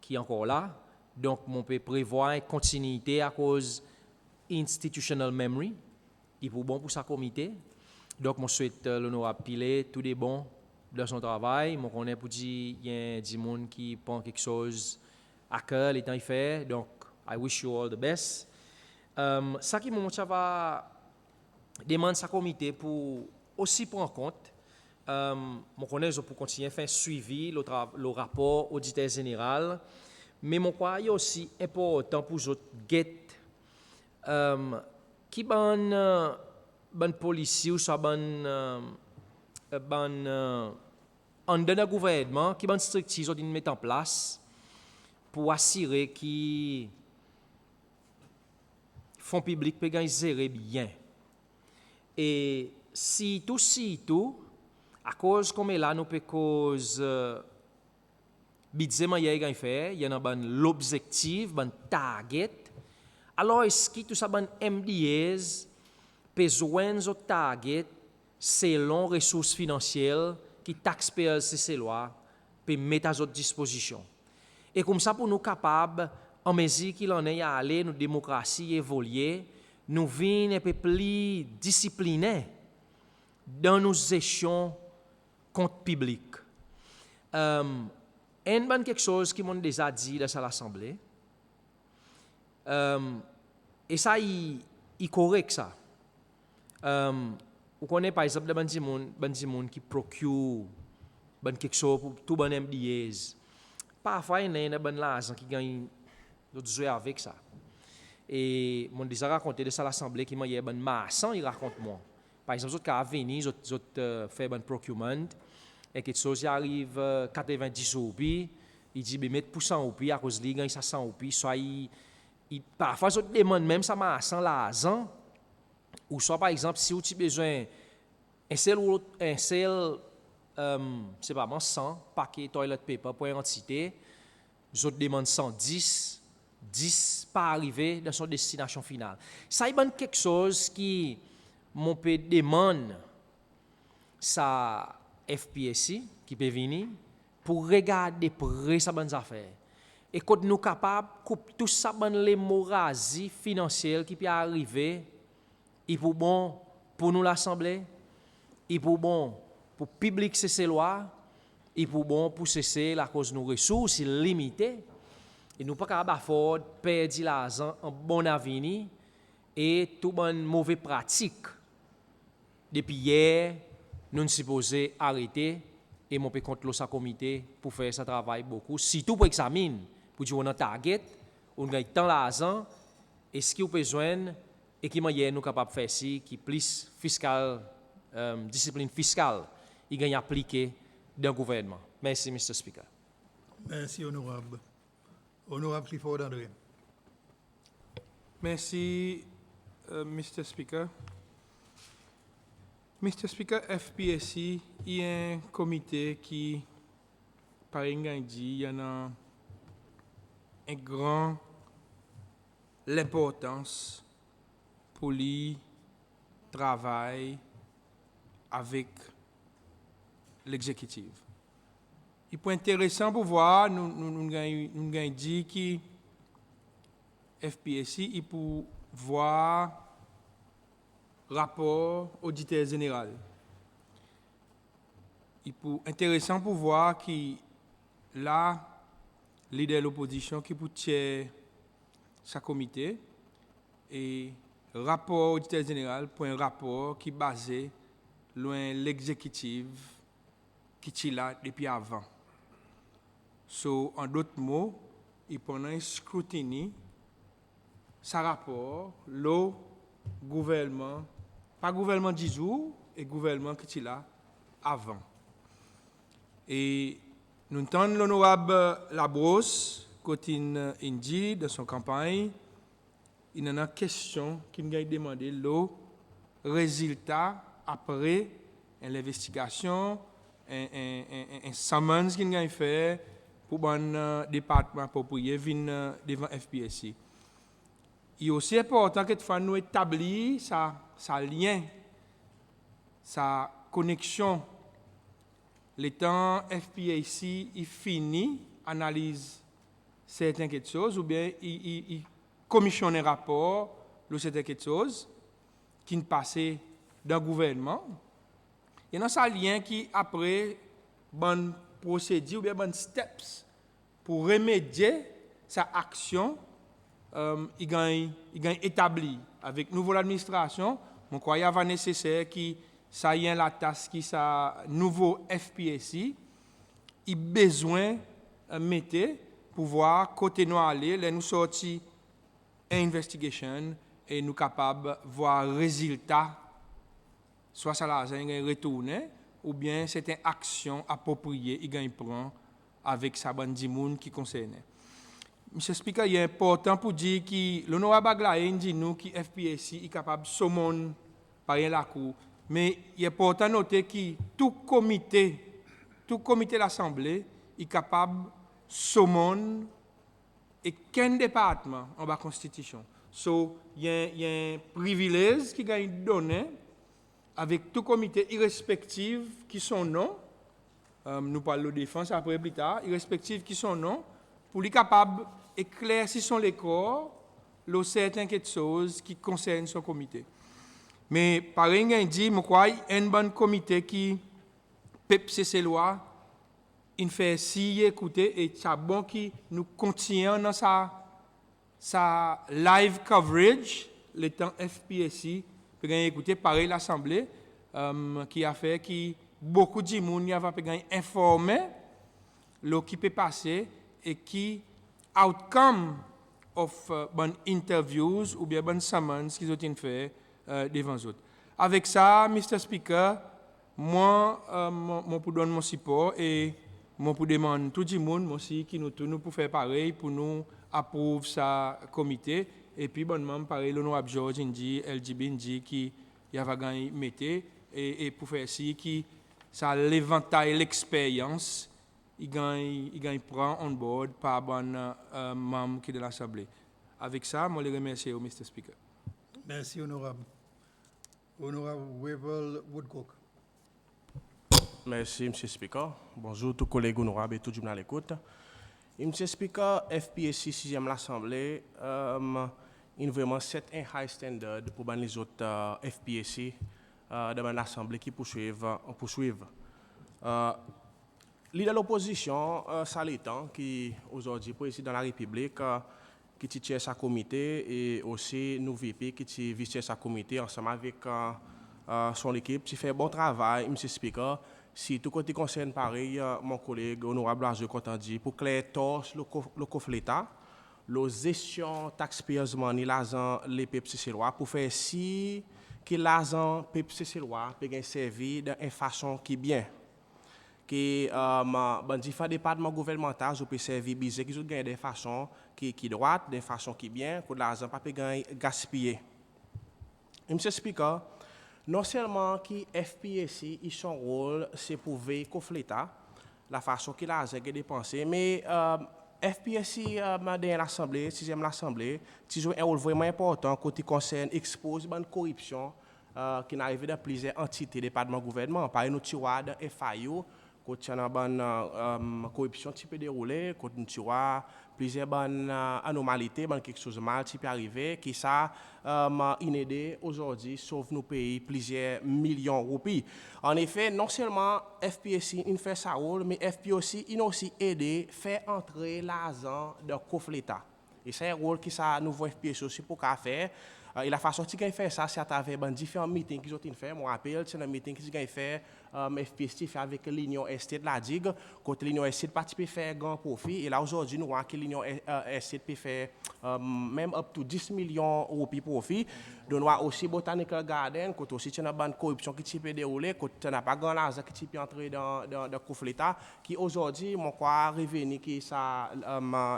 qui est encore là. Donc, on peut prévoir une continuité à cause institutional memory. Il est bon pour sa comité. Donc, je souhaite l'honorable Pilet tout est bon dans son travail. Je connais pour dire qu'il y a des gens qui prend quelque chose à cœur, les temps il fait. Donc, I wish you all the best. Ça qui va demander sa comité pour aussi prendre en compte. Je connais pour continuer à faire un suivi, le rapport auditeur général. Mais je crois qu'il est aussi important pour vous get qui ban policiers ou soit ban en le gouvernement qui ban structures qu'ils mettent en place pour assurer qu'ils fonds publics peut gérer bien. Et si tout à cause comme là nous peut cause budget il fait il y a l'objectif ban target. Alors est-ce que tout ça ban MDAs besoin de target selon ressources financières qui taxpayers c'est loi peut mettre à votre disposition. Et comme ça pour nous capables en mesure qu'il en est à aller notre démocratie évoluer, nous venons un peu plus disciplinés dans nos gestions compte public. Quelque chose qui m'ont déjà dit dans l'Assemblée. Et ça, il correct ça. Vous connaissez par exemple des gens qui procurent quelque chose pour tout bon MDAs. Parfois, il y a des gens qui gagnent jouer avec ça. Et mon déjà raconté de ça à l'Assemblée qui m'a dit ben maçon il raconte moi. Par exemple, autres cas venir autres fait ben procurement et quelque chose arrive 90 roupies, il dit ben mettre pour 100 roupies à cause il gagne ça 100 roupies, soit il parfois autres demande même ça maçon l'argent ou soit par exemple si vous avez besoin un seul c'est pas 100 paquet toilet paper pour une entité, autres demande 110 pas arriver dans son destination finale. Ça y est quelque chose qui mon peut demande sa FPSC qui peut venir pour regarder près sa bonne affaire. et quand nous capables couper tout ça dans l'hémorragie financière qui peut arriver, il pour bon pour nous l'Assemblée, il pour bon pour le public cesser loi, il pour bon pour cesser la cause de nos ressources limitées. Et nous pas capables de perdre l'argent en bon avenir et tout bonne mauvaise pratique. Depuis hier, nous sommes supposés arrêter et mon peut contre le comité pour faire ce travail beaucoup. Surtout pour examiner, pour dire on a un target, on gagne tant l'argent, et ce qui a besoin, et qui moyen nous capable de faire ici, qui plus fiscal, discipline fiscale, il gagne appliqué dans le gouvernement. Merci, Mr. Speaker. Merci, honorable. Honorable Clifford André. Merci, Mr. Speaker. Mr. Speaker, FPSC, il y a un comité qui, par exemple, dit, il y en a un grand l'importance pour lui travailler avec l'exécutif. Il est intéressant pour voir, nous avons dit que FPSC, il peut voir rapport auditeur général. Il est intéressant pour voir que là, leader de l'opposition qui peut tirer sa comité et rapport auditeur général pour un rapport qui est basé loin l'exécutif qui est là depuis avant. So, en d'autres mots, il prend un scrutiny, sa rapport, le gouvernement, pas gouvernement 10 jours, et gouvernement qui est là avant. Et nous entendons l'honorable Labrosse, quand il dit dans son campagne, il y a une question qui nous a demandé le résultat après l'investigation, un summons qu'il a fait pour un département approprié venir devant FPSC. Il est aussi important que nous établissions sa lien, sa connexion. Le temps FPSC il finit, analyse certaines choses, ou bien il commissionne un rapport de certaines choses qui ne passent dans le gouvernement. Il y a un lien qui, après, bonne procédure ou bien bonne steps pour remédier sa action, il gagne établi. Avec nouvelle administration, je crois qu'il va nécessaire que ça y ait la tasse qui sa nouveau FPSC, il besoin de mettre pour voir côté nous aller, là nous sorti une investigation et nous capables de voir résultat, soit ça l'argent il retourné ou bien c'est une action appropriée il gagne prend avec sa bande de monde qui concerne. Monsieur Speaker, il est important pour dire que l'honorable Aglaé dit nous que FPSC est capable de saumon par la cour, mais il est important de noter que tout comité de l'Assemblée est capable de saumon et qu'un département en bas constitution. So, il y a un privilège qui est donné avec tout comité irrespectif qui sont non. Nous parlons de défense après plus tard, irrespectif qui sont non, pour les capables d'éclaircir son corps, le certaines choses qui concernent son comité. Mais par exemple, dit, je crois, un bon comité qui peut ces lois, il fait si écouter et c'est bon qui nous continuons dans sa live coverage, le temps FPSC, pour écouter pareil l'Assemblée, qui a fait que beaucoup de monde y a informé ce qui peut passer et qui outcome of bonnes interviews ou bien bonnes summons qu'ils ont fait devant eux. Avec ça, Mr. Speaker, moi, je pour donner mon support et moi pour demander tout le monde aussi qui nous pour faire pareil pour nous approuver sa comité et puis bonnement pareil l'honorable George Indi LGB Indi qui y a gagné mettre et pour faire ci qui ça l'éventail l'expérience il gagne prend on board par bon membre qui de l'Assemblée. Avec ça, moi les remercier au Mr. Speaker. Merci, honorable. Honorable Wevel Woodcock. Merci, M. Speaker. Bonjour, tous les collègues honorables et tout le monde à l'écoute. Monsieur Speaker, FPSC 6e l'Assemblée, il vraiment set un high standard pour les autres FPSC dans l'Assemblée qui poursuivent. Leader de l'opposition, Salitan, qui aujourd'hui président de la République, qui tient sa comité, et aussi nous VP qui vice sa comité ensemble avec son équipe, qui fait bon travail, M. Speaker. Si tout côté concerne pareil, mon collègue honorable Azur Contandi, pour clair torse le coffre l'État, la gestion taxpayers money, l'argent les PPC loi, pour faire si que l'argent PPC loi peut servir d'une façon qui bien. Que différents départements gouvernementaux peuvent servir business qui ont des façons qui droite, des façons qui bien, que l'argent pas peut gaspiller. Monsieur Speaker, non seulement que FPSC, son rôle, c'est pour veiller contre l'État, la façon qu'il a dépensé, mais FPSC, dans l'Assemblée, 6e l'Assemblée, joue un rôle vraiment important côté concerne expose la corruption qui n'arrive dans plusieurs entités, départements gouvernement. Par exemple, nous avons dans FIU, quand la corruption qui peut dérouler, quand nous avons plusieurs anomalies, quelque chose de mal qui peut arriver, qui ça inédit aujourd'hui, sauf nos pays, plusieurs millions de roupies. En effet, non seulement FPSC il fait sa rôle, mais FPSC il aussi aidé à faire entrer l'argent dans le coffre l'État. Et c'est un rôle qui ça nouveau FPSC aussi pour faire. Et la façon dont il fait ça, c'est à travers différents meetings qu'ils ont fait. Je me rappelle, c'est un meeting qu'ils ont fait, FPSC fait avec l'Union Est de la Digue. Quand l'Union Est peut faire grand profit. Et là, aujourd'hui, nous voyons que l'Union Est peut faire même up to 10 millions de profit. Nous avons aussi Botanical Garden, quand aussi il y a une corruption qui peut dérouler, quand il n'y a pas grand argent qui peut entrer dans le coffre l'État, qui aujourd'hui, mon quoi, revenu qui ça,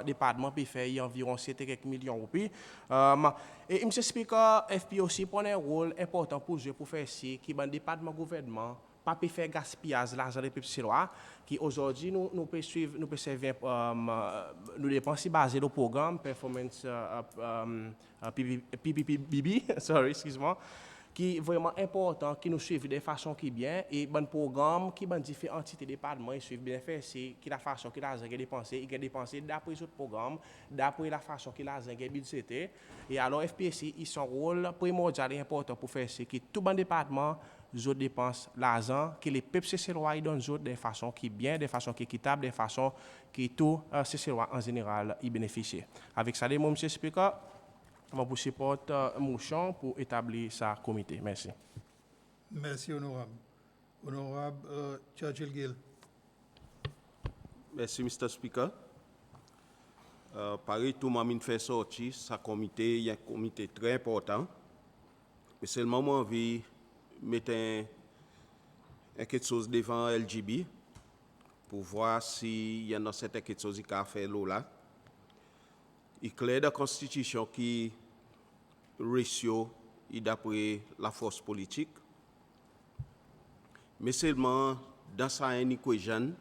département peut faire environ 7 quelques millions de roupies. Et M. Speaker, FP aussi prend un rôle important pour jouer pour faire ci, qui est le département gouvernement, pas peut faire gaspillage l'argent des PPC qui aujourd'hui nous peut suivre, nous peut servir, nous dépenser basé le programme Performance PPPB, sorry, excuse-moi, qui est vraiment important, qui nous suit de façon qui bien, et bon programme qui est différentes entités départements, ils suivent bien fait, c'est qui la façon qu'il a dépensé, il a dépensé d'après ce programme, d'après la façon qu'il a budgété, et alors FPSC, ils sont rôle primordial et important pour faire c'est que tout bon département les dépensent l'argent que les PPC donnent de façon qui bien, de façon qui équitable, de façon qui tout CC en général y bénéficie. Avec ça, M. Speaker, je vous supporte motion pour établir sa comité. Merci. Merci, honorable. Honorable Churchill Gill. Merci, Mr. Speaker. Pareil, tout le monde fait sortir, sa comité, il y a un comité très important. Mais c'est le moment où on veut mettre quelque chose devant LGB pour voir s'il y a quelque chose qui a fait là. Il est clair dans la Constitution qui ratio d'après la force politique. Mais seulement dans sa équation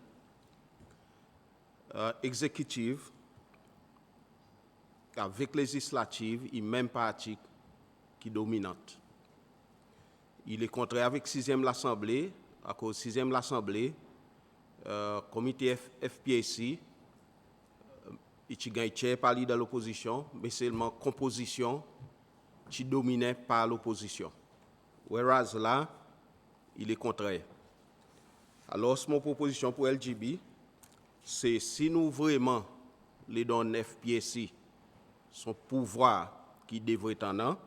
exécutive avec législative, il y a même parti qui est dominante. Il est contraire avec 6e l'Assemblée, à cause 6e l'Assemblée, comité FPSC, il gagne tiers par de l'opposition, mais seulement composition qui dominée par l'opposition. Whereas là, il est contraire. Alors, mon proposition pour LGB, c'est si nous vraiment les donnons FPSC son pouvoir qui devrait être en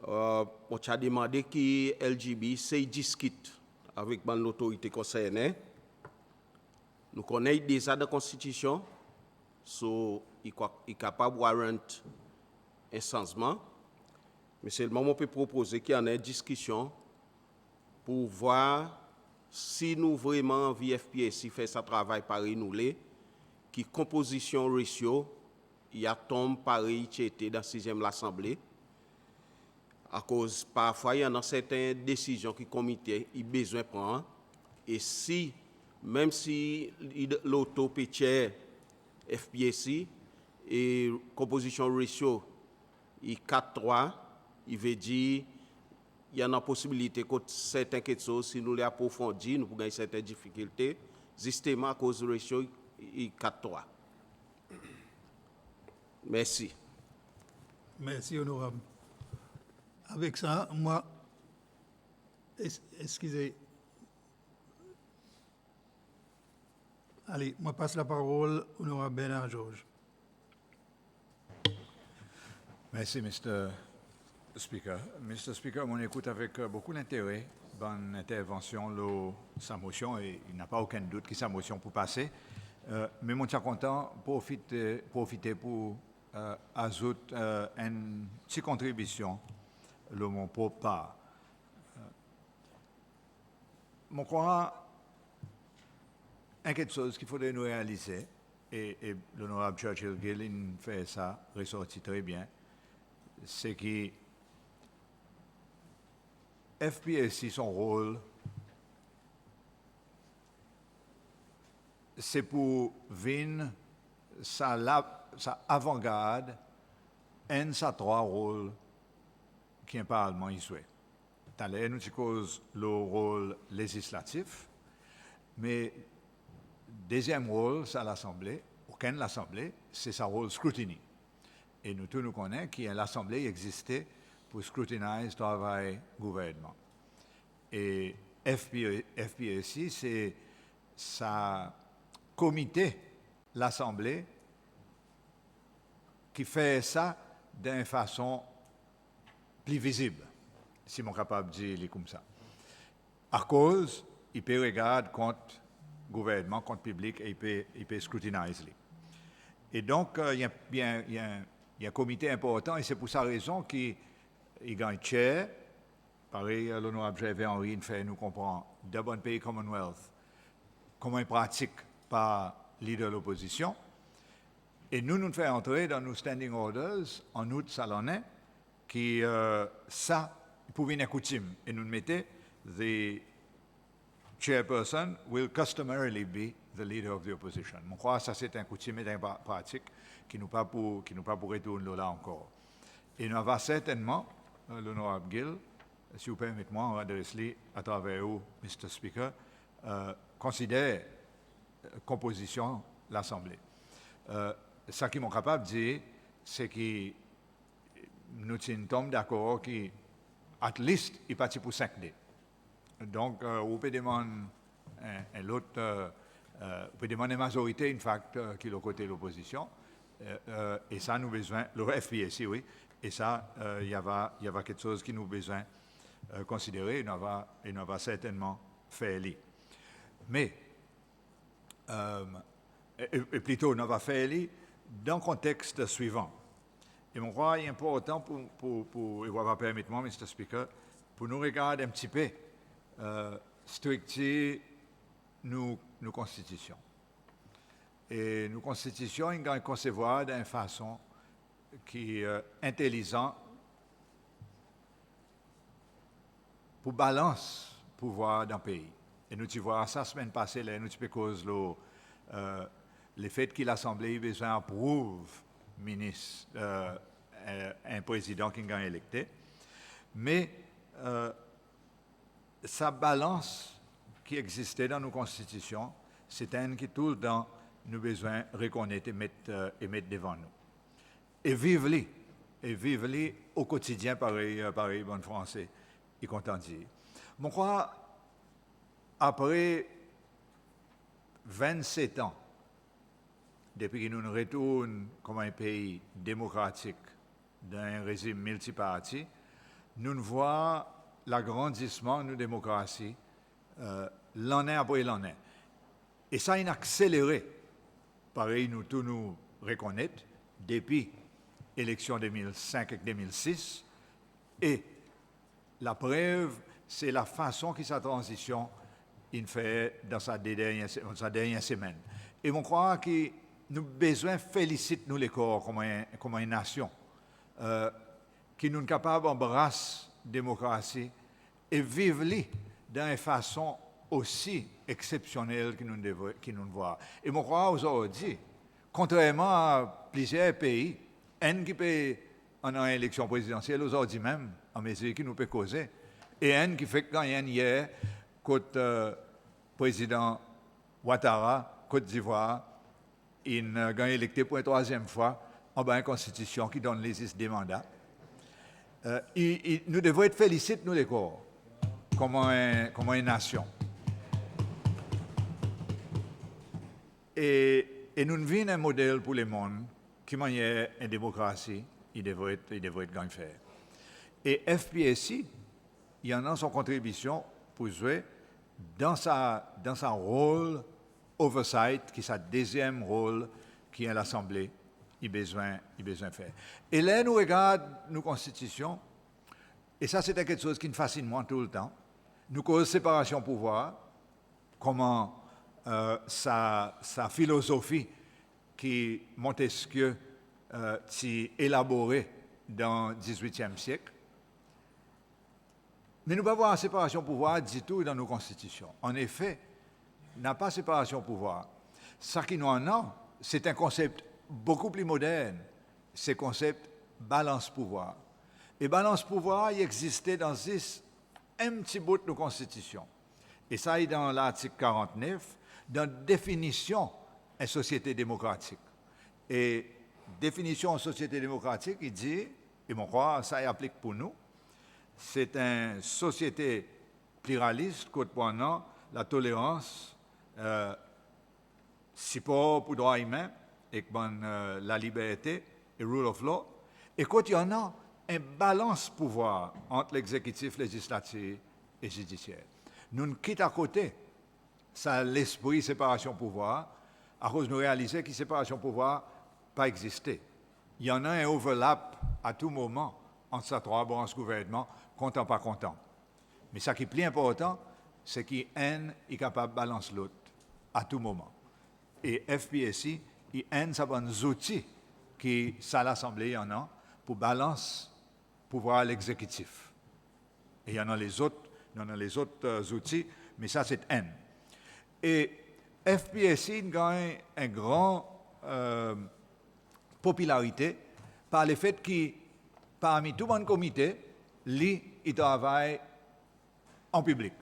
on a demandé que LGB se discute avec l'autorité concernée. Nous connaissons déjà la Constitution, so il est capable de warrant un changement. Mais c'est le moment où on peut proposer qu'il y ait une discussion pour voir si nous vraiment envie FPSC faire sa travail pareil nous les, qui composition ratio il y a tombe pareil qui était dans la 6e l'Assemblée. À cause, parfois, il y a certaines décisions que le comité a besoin de prendre. Et si, même si l'auto-pétière FPSC et composition ratio est 4-3, il veut dire qu'il y a une possibilité que certaines choses, si nous les approfondissons, nous pouvons gagner certaines difficultés, justement à cause du ratio 4-3. Merci. Merci, honorable. Avec ça, moi, excusez. Allez, moi passe la parole au honorable Bernard Georges. Merci, Mr. Speaker. Mr. Speaker, on écoute avec beaucoup d'intérêt dans l'intervention sa motion et il n'y a pas aucun doute que sa motion pour passer. Mais je suis content de profiter pour ajouter une petite contribution de mon propre part. Je crois quelque chose qu'il faudrait nous réaliser, et l'honorable Churchill Gill fait ça, ressorti très bien, c'est que FPSC, son rôle, c'est pour venir sa avant-garde, un sa trois rôles qui est Parlement y souhaite. Dans les nous cause le rôle législatif, mais deuxième rôle, c'est l'Assemblée, aucune l'Assemblée, c'est sa rôle scrutiny. Et nous tous nous connaissons que l'Assemblée existait pour scrutiniser le travail du gouvernement. Et FPSC, c'est sa comité, l'Assemblée, qui fait ça d'une façon plus visible, si je suis capable de dire comme ça. À cause, il peut regarder contre le gouvernement, contre le public, et il peut scrutiniser. Et donc, il y a un comité important, et c'est pour sa raison qu'il gagne chair. Pareil, l'honorable Gervais Henry fait nous comprendre, de bon pays Commonwealth, comment il pratique par leader de l'opposition. Et nous faisons entrer dans nos standing orders en août salonnais, qui ça, pour une coutume. Et nous mettons, the chairperson will customarily be the leader of the opposition. Je crois que ça c'est un coutume et une pratique qui nous pas pour retourner là encore. Et nous avons certainement, l'honorable Gill, si vous permettez-moi, on va adresser à travers vous, Mr. Speaker, considère composition de l'Assemblée. Ce qui est capable de dire, c'est que nous sommes d'accord que, at least, il partit pour 5D. Donc, on peut demander on peut demander une majorité, in fact, qui est le côté de l'opposition. Et ça, nous avons besoin, le FPSC, oui, et ça, il y avait quelque chose qui nous avons besoin de considérer, et nous avons certainement fait. Mais, et plutôt, nous avons fait dans le contexte suivant. Et je crois qu'il est important pour et vous permettez-moi, Mr. Speaker, pour nous regarder un petit peu structurer nos constitutions. Et nos constitutions, ils doivent concevoir d'une façon qui est intelligente pour balancer le pouvoir d'un pays. Et nous tu vois ça la semaine passée, là, nous tu peux cause le fait que l'Assemblée a besoin d'approuver un président qui est électé. Mais sa balance qui existait dans nos constitutions, c'est un qui tout le temps nous avons besoin de reconnaître et mettre devant nous. Et vivre-les au quotidien, pareil, bon français, il content de dire. Je crois, après 27 ans, depuis que nous nous retournons comme un pays démocratique d'un régime multiparti, nous voyons l'agrandissement de nos démocraties l'année après l'année. Et ça a accéléré. Pareil, nous tous nous reconnaissons depuis l'élection 2005 et 2006. Et la preuve, c'est la façon que sa transition il fait dans sa dernière semaine. Et je crois que nous avons besoin de féliciter nous les corps comme une nation, qui nous sommes capables d'embrasser la démocratie et vivre d'une façon aussi exceptionnelle que nous voyons. Et je crois aujourd'hui, contrairement à plusieurs pays, un qui peut en une élection présidentielle aujourd'hui même, en mesure qui nous peut causer, et un qui fait gagner hier contre le président Ouattara, Côte d'Ivoire, il a électé pour une troisième fois en bas une constitution qui donne les des mandats. Nous devons être félicités, nous les corps, comme une nation. Et nous vivons un modèle pour le monde qui manière une démocratie, il devrait être gagne faire. Et FPSI, il y en a son contribution pour jouer dans sa rôle oversight, qui est sa deuxième rôle qui est l'Assemblée, il besoin de faire. Et là, nous regardons nos constitutions, et ça, c'était quelque chose qui me fascine moi tout le temps. Nous cause séparation pouvoir, comment sa philosophie qui Montesquieu s'est élaborée dans le XVIIIe siècle. Mais nous ne pouvons pas avoir séparation pouvoir du tout dans nos constitutions. En effet, n'a pas séparation pouvoir. Ça qui nous en a, c'est un concept beaucoup plus moderne. C'est le concept balance pouvoir. Et balance pouvoir, il existait dans un petit bout de nos constitutions. Et ça est dans l'article 49, dans définition de société démocratique. Et définition de société démocratique, il dit, et mon croire, ça applique pour nous, c'est une société pluraliste, comprenant la tolérance, support pour droits humains, et la liberté et rule of law. Et quand il y en a un balance pouvoir entre l'exécutif, législatif et judiciaire. Nous ne quittons à côté ça l'esprit séparation pouvoir, à cause de nous réaliser que séparation pouvoir pas existé. Il y en a un overlap à tout moment entre ces trois branches gouvernement, content pas content. Mais ce qui est plus important, c'est qu'un est capable de balancer l'autre à tout moment. Et FPSI, il y a un des outils qui, ça l'Assemblée, en a, pour balancer pouvoir l'exécutif. Et il y en a les autres outils, mais ça c'est un. Et FPSI gagne une grande popularité par le fait que parmi tout le comité, il travaille en public.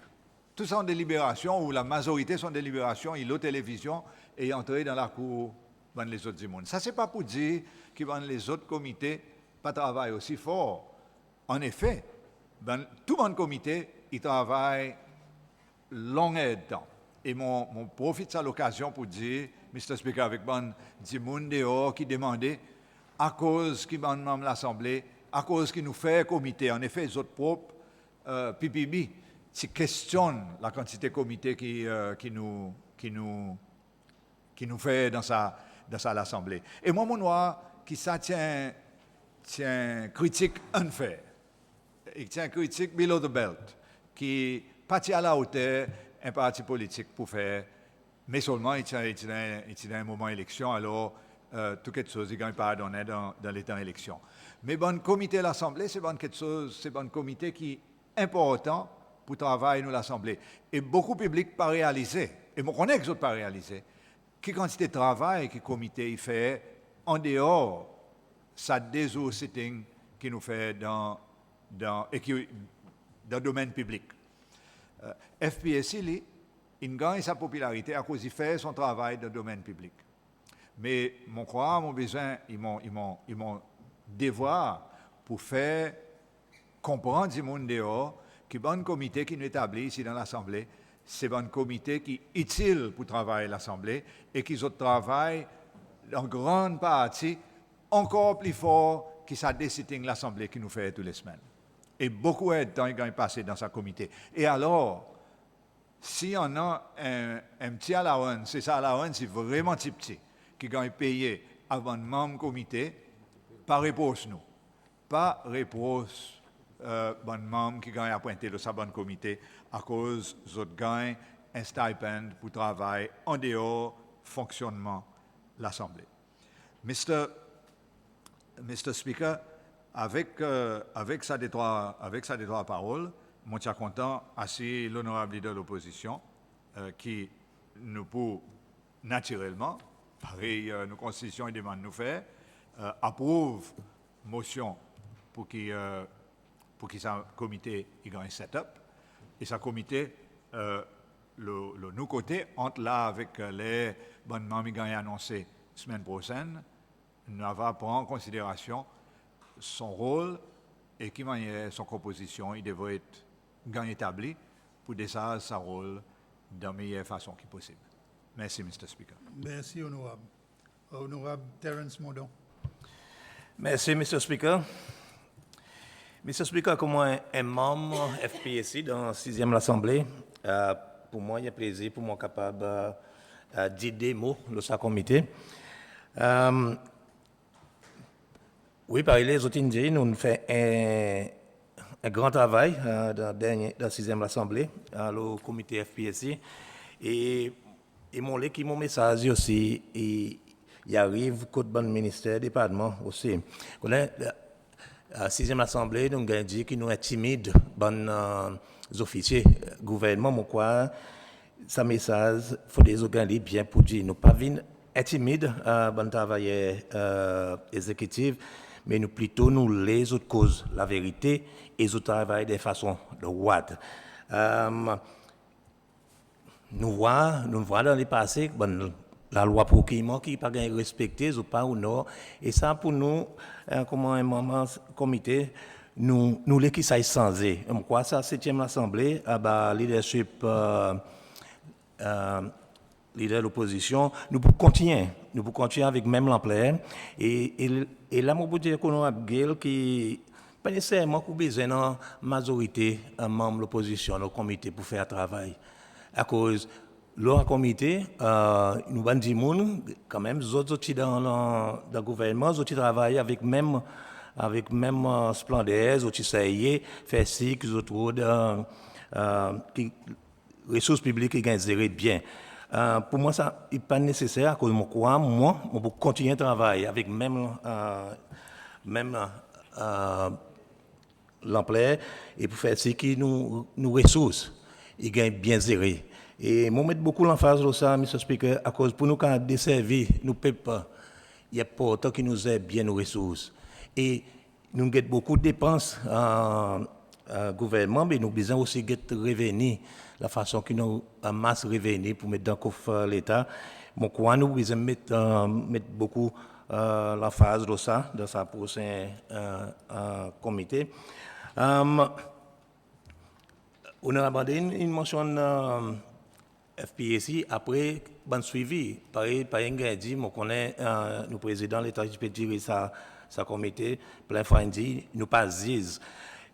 Tout ça en délibération, ou la majorité sont en délibération, il a télévision et entré dans la cour dans les autres du monde. Ça, c'est pas pour dire que dans les autres comités pas travaillent aussi fort. En effet, dans tout le comité, il travaille longueur de temps. Et mon profite de cette occasion pour dire, Mr. Speaker, avec du monde dehors qui demandait, à cause qui membre l'Assemblée, à cause qui nous fait comité, en effet, les autres propres, PPB, qui questionnent la quantité de comité qui nous fait dans l'Assemblée. Et moi, mon noir, qui ça tient critique unfair, il tient critique below the belt, qui partit à la hauteur un parti politique pour faire, mais seulement il tient un moment élection, alors tout quelque chose, il ne gagne pas à donner dans les temps élection. Mais bon comité de l'Assemblée, c'est bon quelque chose, c'est bon comité qui est important pour travailler dans l'Assemblée. Et beaucoup de public pas réalisé, et on connaît que les autres pas réalisé, quelle quantité de travail que le comité il fait en dehors ça des autres sitting qui nous fait dans le domaine public. FPSI, il gagne sa popularité à cause qu'il fait son travail dans le domaine public. Mais mon croire, mon besoin, mon devoir pour faire comprendre du monde dehors que bon comité qui nous établit ici dans l'Assemblée, c'est un comité qui est utile pour travailler l'Assemblée et qui travaille en grande partie encore plus fort que ça décide l'Assemblée qui nous fait toutes les semaines. Et beaucoup de temps il passé dans sa comité. Et alors, si on a un petit allowance, c'est ça allowance, c'est vraiment petit, qui gagne payé avant de membre comité, pas réponse nous. Pas réponse bon membre qui gagne appointé de sa bonne comité à cause d'autres gagnent un stipend pour travailler en dehors fonctionnement de l'Assemblée. Mr. Speaker, avec sa des trois paroles, je suis content assez l'honorable leader de l'opposition qui nous peut naturellement, pareil nos constitutions et demandent nous faire, approuve motion pour qu'il sa comité il gagne set-up et sa comité le nous côté entre là avec les bonnes membres qui gagnent annoncé semaine prochaine, nous allons prendre en considération son rôle et qui manière son composition, il devrait être bien établi pour décider son rôle de la meilleure façon qui possible. Merci, Mr. Speaker. Merci, honorable. Honorable Terence Mondon. Merci, Mr. Speaker. Mr. Speaker, comme un membre FPSI dans la 6e Assemblée, pour moi, il y a plaisir pour moi capable de dire des mots de sa comité. Oui, par les autres Indiens, nous faisons un grand travail dans la 6e Assemblée, le comité FPSI. Et mon message aussi, il arrive côté bon ministère, département aussi. La 6e Assemblée, nous avons dit que nous sommes timides, bon officiers, gouvernement, mon quoi, ce message, il faut des organiser bien pour dire, nous ne pas timides, bon travailleurs exécutifs, mais nous plutôt nous les autres causes, la vérité, et nous travaillons de façon droite. Nous voyons dans le passé, bon, la loi procurement qui n'est pas respectée ou pas ou non, et ça pour nous, comme un moment comité, nous les qui s'aille changer. Quoi ça 7e assemblée, leadership leader de l'opposition, nous pouvons continuer avec même l'ampleur et là mon bout dire qu'on a Gail qui pas nécessairement qu'on besoin d'une majorité membre de l'opposition au comité pour faire un travail à cause le comité nous avons dit quand même les autres dans le gouvernement les autres travaillent avec même splendeur, autres essayer faire ci que les autres ressources publiques qui gagnent gérer bien. Pour moi, ça n'est pas nécessaire, à cause de moi, je peux continuer à travailler avec même l'ampleur et pour faire ce qui nous ressources, ils gagnent bien géré. Et moi, je mets beaucoup l'emphase sur ça, Mr. Speaker, à cause pour nous, quand desservir, nous ne payons pas. Il y a pas autant qui nous aide bien nos ressources. Et nous avons beaucoup de dépenses gouvernement, mais nous besoin aussi de revenus, la façon que nous avons masse revenus pour mettre dans le coffre l'État. Mon quoi, nous besoin mettre beaucoup l'emphase de ça, dans sa prochain comité. On a abordé une mention FPSI après bon suivi. Pareil, dit, moi connais nous président l'État, je peux dire sa comité, plein fois dit, nous pas zise.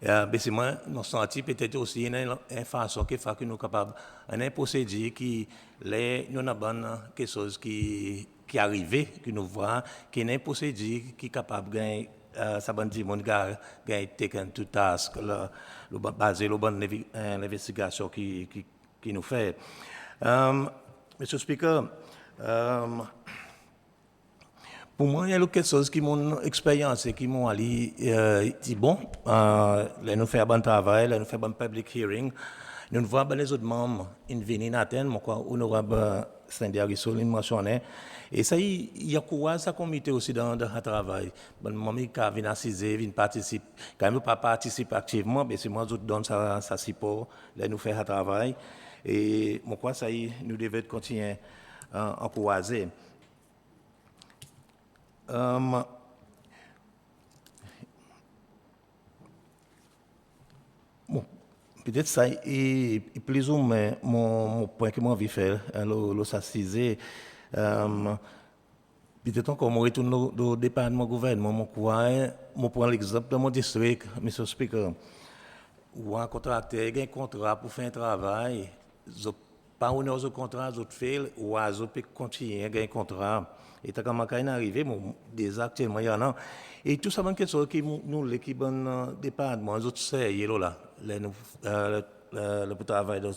Mais c'est moi, nous senti peut-être aussi une façon qui fait que nous sommes capables, un procédé qui, nous avons quelque chose qui arrive, que nous voyons, qui est un procédé qui est capable de gagner, ça veut dire que nous avons taken to task, basé sur l'investigation qui nous fait. Monsieur Speaker, pour moi, il y a quelque chose qui m'ont expérience et qui m'ont dit bon, là nous faisons un bon travail, là nous faisons un bon public hearing, nous voyons les autres membres venir en Athènes, mon quoi, honorable Sandy Harrison, il mentionnait, et ça, il y a quoi ça comité aussi dans le travail. Bon, moi, qui vient assiser, vient participer, quand même pas participer activement, mais c'est moi qui donne ça support, là nous faisons un travail, et mon quoi ça, nous devons continuer à encourager. Bon, peut-être ça est plus ou moins mon point que j'ai envie de faire, le s'assiser. Peut-être encore, je retourne au département gouvernement, je prends l'exemple de mon district, Mr. Speaker, où un contracteur a un contrat pour faire un travail, pas honorer ce contrat, ils fait, ou ils peuvent continuer à gagner un contrat. Et quand on est arrivé, des actes, il y en a. Et tout ça, c'est quelque chose qui nous, l'équipe de département, les autres sérieux là, le travail de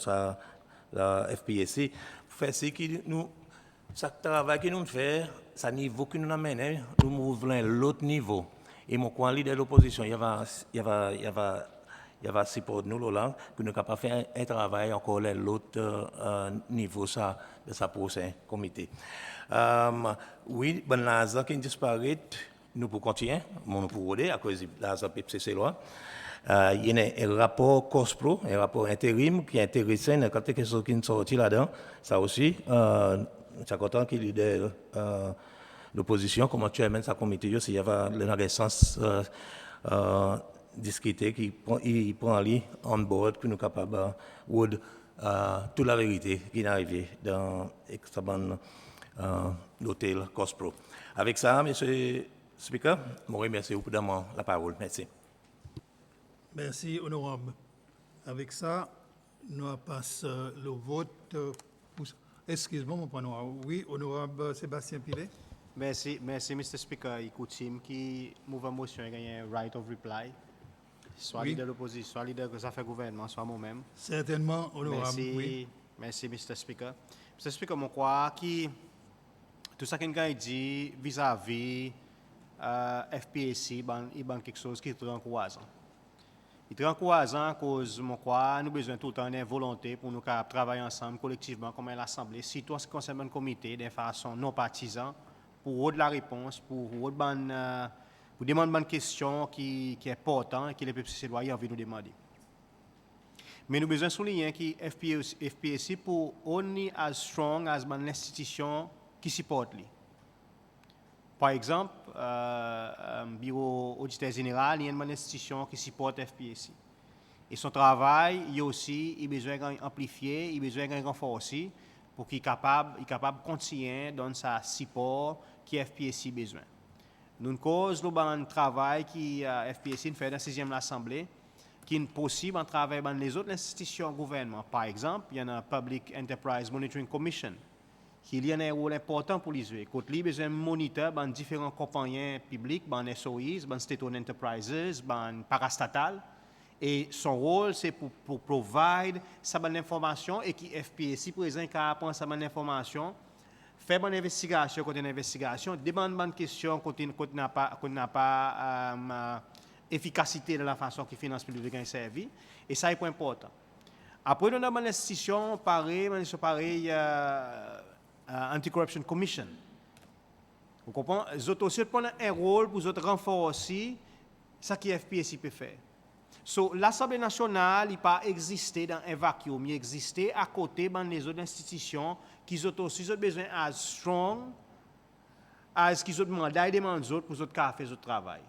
la FPSI, faire ce qui nous, ce travail que nous faisons, ce niveau que nous amène, nous voulons l'autre niveau. Et mon coin leader de l'opposition, il y a support de nous là, que nous sommes capables de faire un travail encore l'autre niveau ça, de sa prochain comité. Oui, ben l'ASA qui disparaît, nous pouvons continuer, nous pouvons aider à cause de l'ASA PPCC loi. Il y a un rapport COSPRO, un rapport intérim qui est intéressant, il y a quelque chose qui est sorti là-dedans. Ça aussi, c'est content qu'il y ait l'opposition, comme chairman de sa comité, il y avait le sens discuter qui prend lui on board que nous capables de toute la vérité qui est arrivée dans l'hôtel Cospro. Avec ça, Monsieur Speaker, je vous remercie pour donner la parole. Merci. Merci, honorable. Avec ça, nous passons le vote. Excuse-moi, mon point noir. Oui, honorable Sébastien Pilet. Merci, Mr. Speaker. Il coutume qui move motion et gagne right of reply. Soit Oui. leader de l'opposition, soit leader que ça fait gouvernement, soit moi-même. Certainement, honorable. Merci, Oui. merci, Mr. Speaker. Mr. Speaker, je crois que tout ça qu'il a dit vis-à-vis FPSC, il y a quelque chose qui est très encourageant. Il est très encourageant parce que je crois nous avons besoin tout le temps d'une volonté pour nous travailler ensemble collectivement comme l'Assemblée, surtout en ce qui concerne le comité, de façon non partisane, pour de la réponse, pour demander une question qui est importante et que les peuples citoyens ont envie de nous demander. Mais nous avons besoin de souligner que FPSC pour only as strong as une institution qui supporte lui. Par exemple, Bureau auditeur général, il y a une institution qui supporte FPSC. Et son travail, il a besoin d'amplifier, il a besoin de renforcer pour qu'il soit capable de continuer dans sa support qui FPSC a besoin. Nous avons un travail qui FPSC fait dans la 6e Assemblée, qui est possible en travaillant avec les autres institutions gouvernement. Par exemple, il y a la Public Enterprise Monitoring Commission, qui a un rôle important pour les jouer. Quand il a besoin de monitorer dans différentes compagnies publiques, dans SOEs, dans State-owned enterprises, dans parastatales. Et son rôle, c'est pour provide sa bonne information et qui FPSC, par exemple, qui apprend sa bonne information, faire une investigation quand une investigation, demande une question quand il n'a pas efficacité de la façon que finance publique est servie. Et ça est important. Après, nous avons une institution pareille, Anti-Corruption Commission. Vous comprenez? Les autres aussi prennent un rôle pour renforcer ce que FPSC peut faire. So, l'Assemblée nationale n'a pas existé dans un vacuum, il existait à côté des autres institutions qui ont aussi besoin as strong as qui ont demandé et demandent aux autres pour faire ce travail.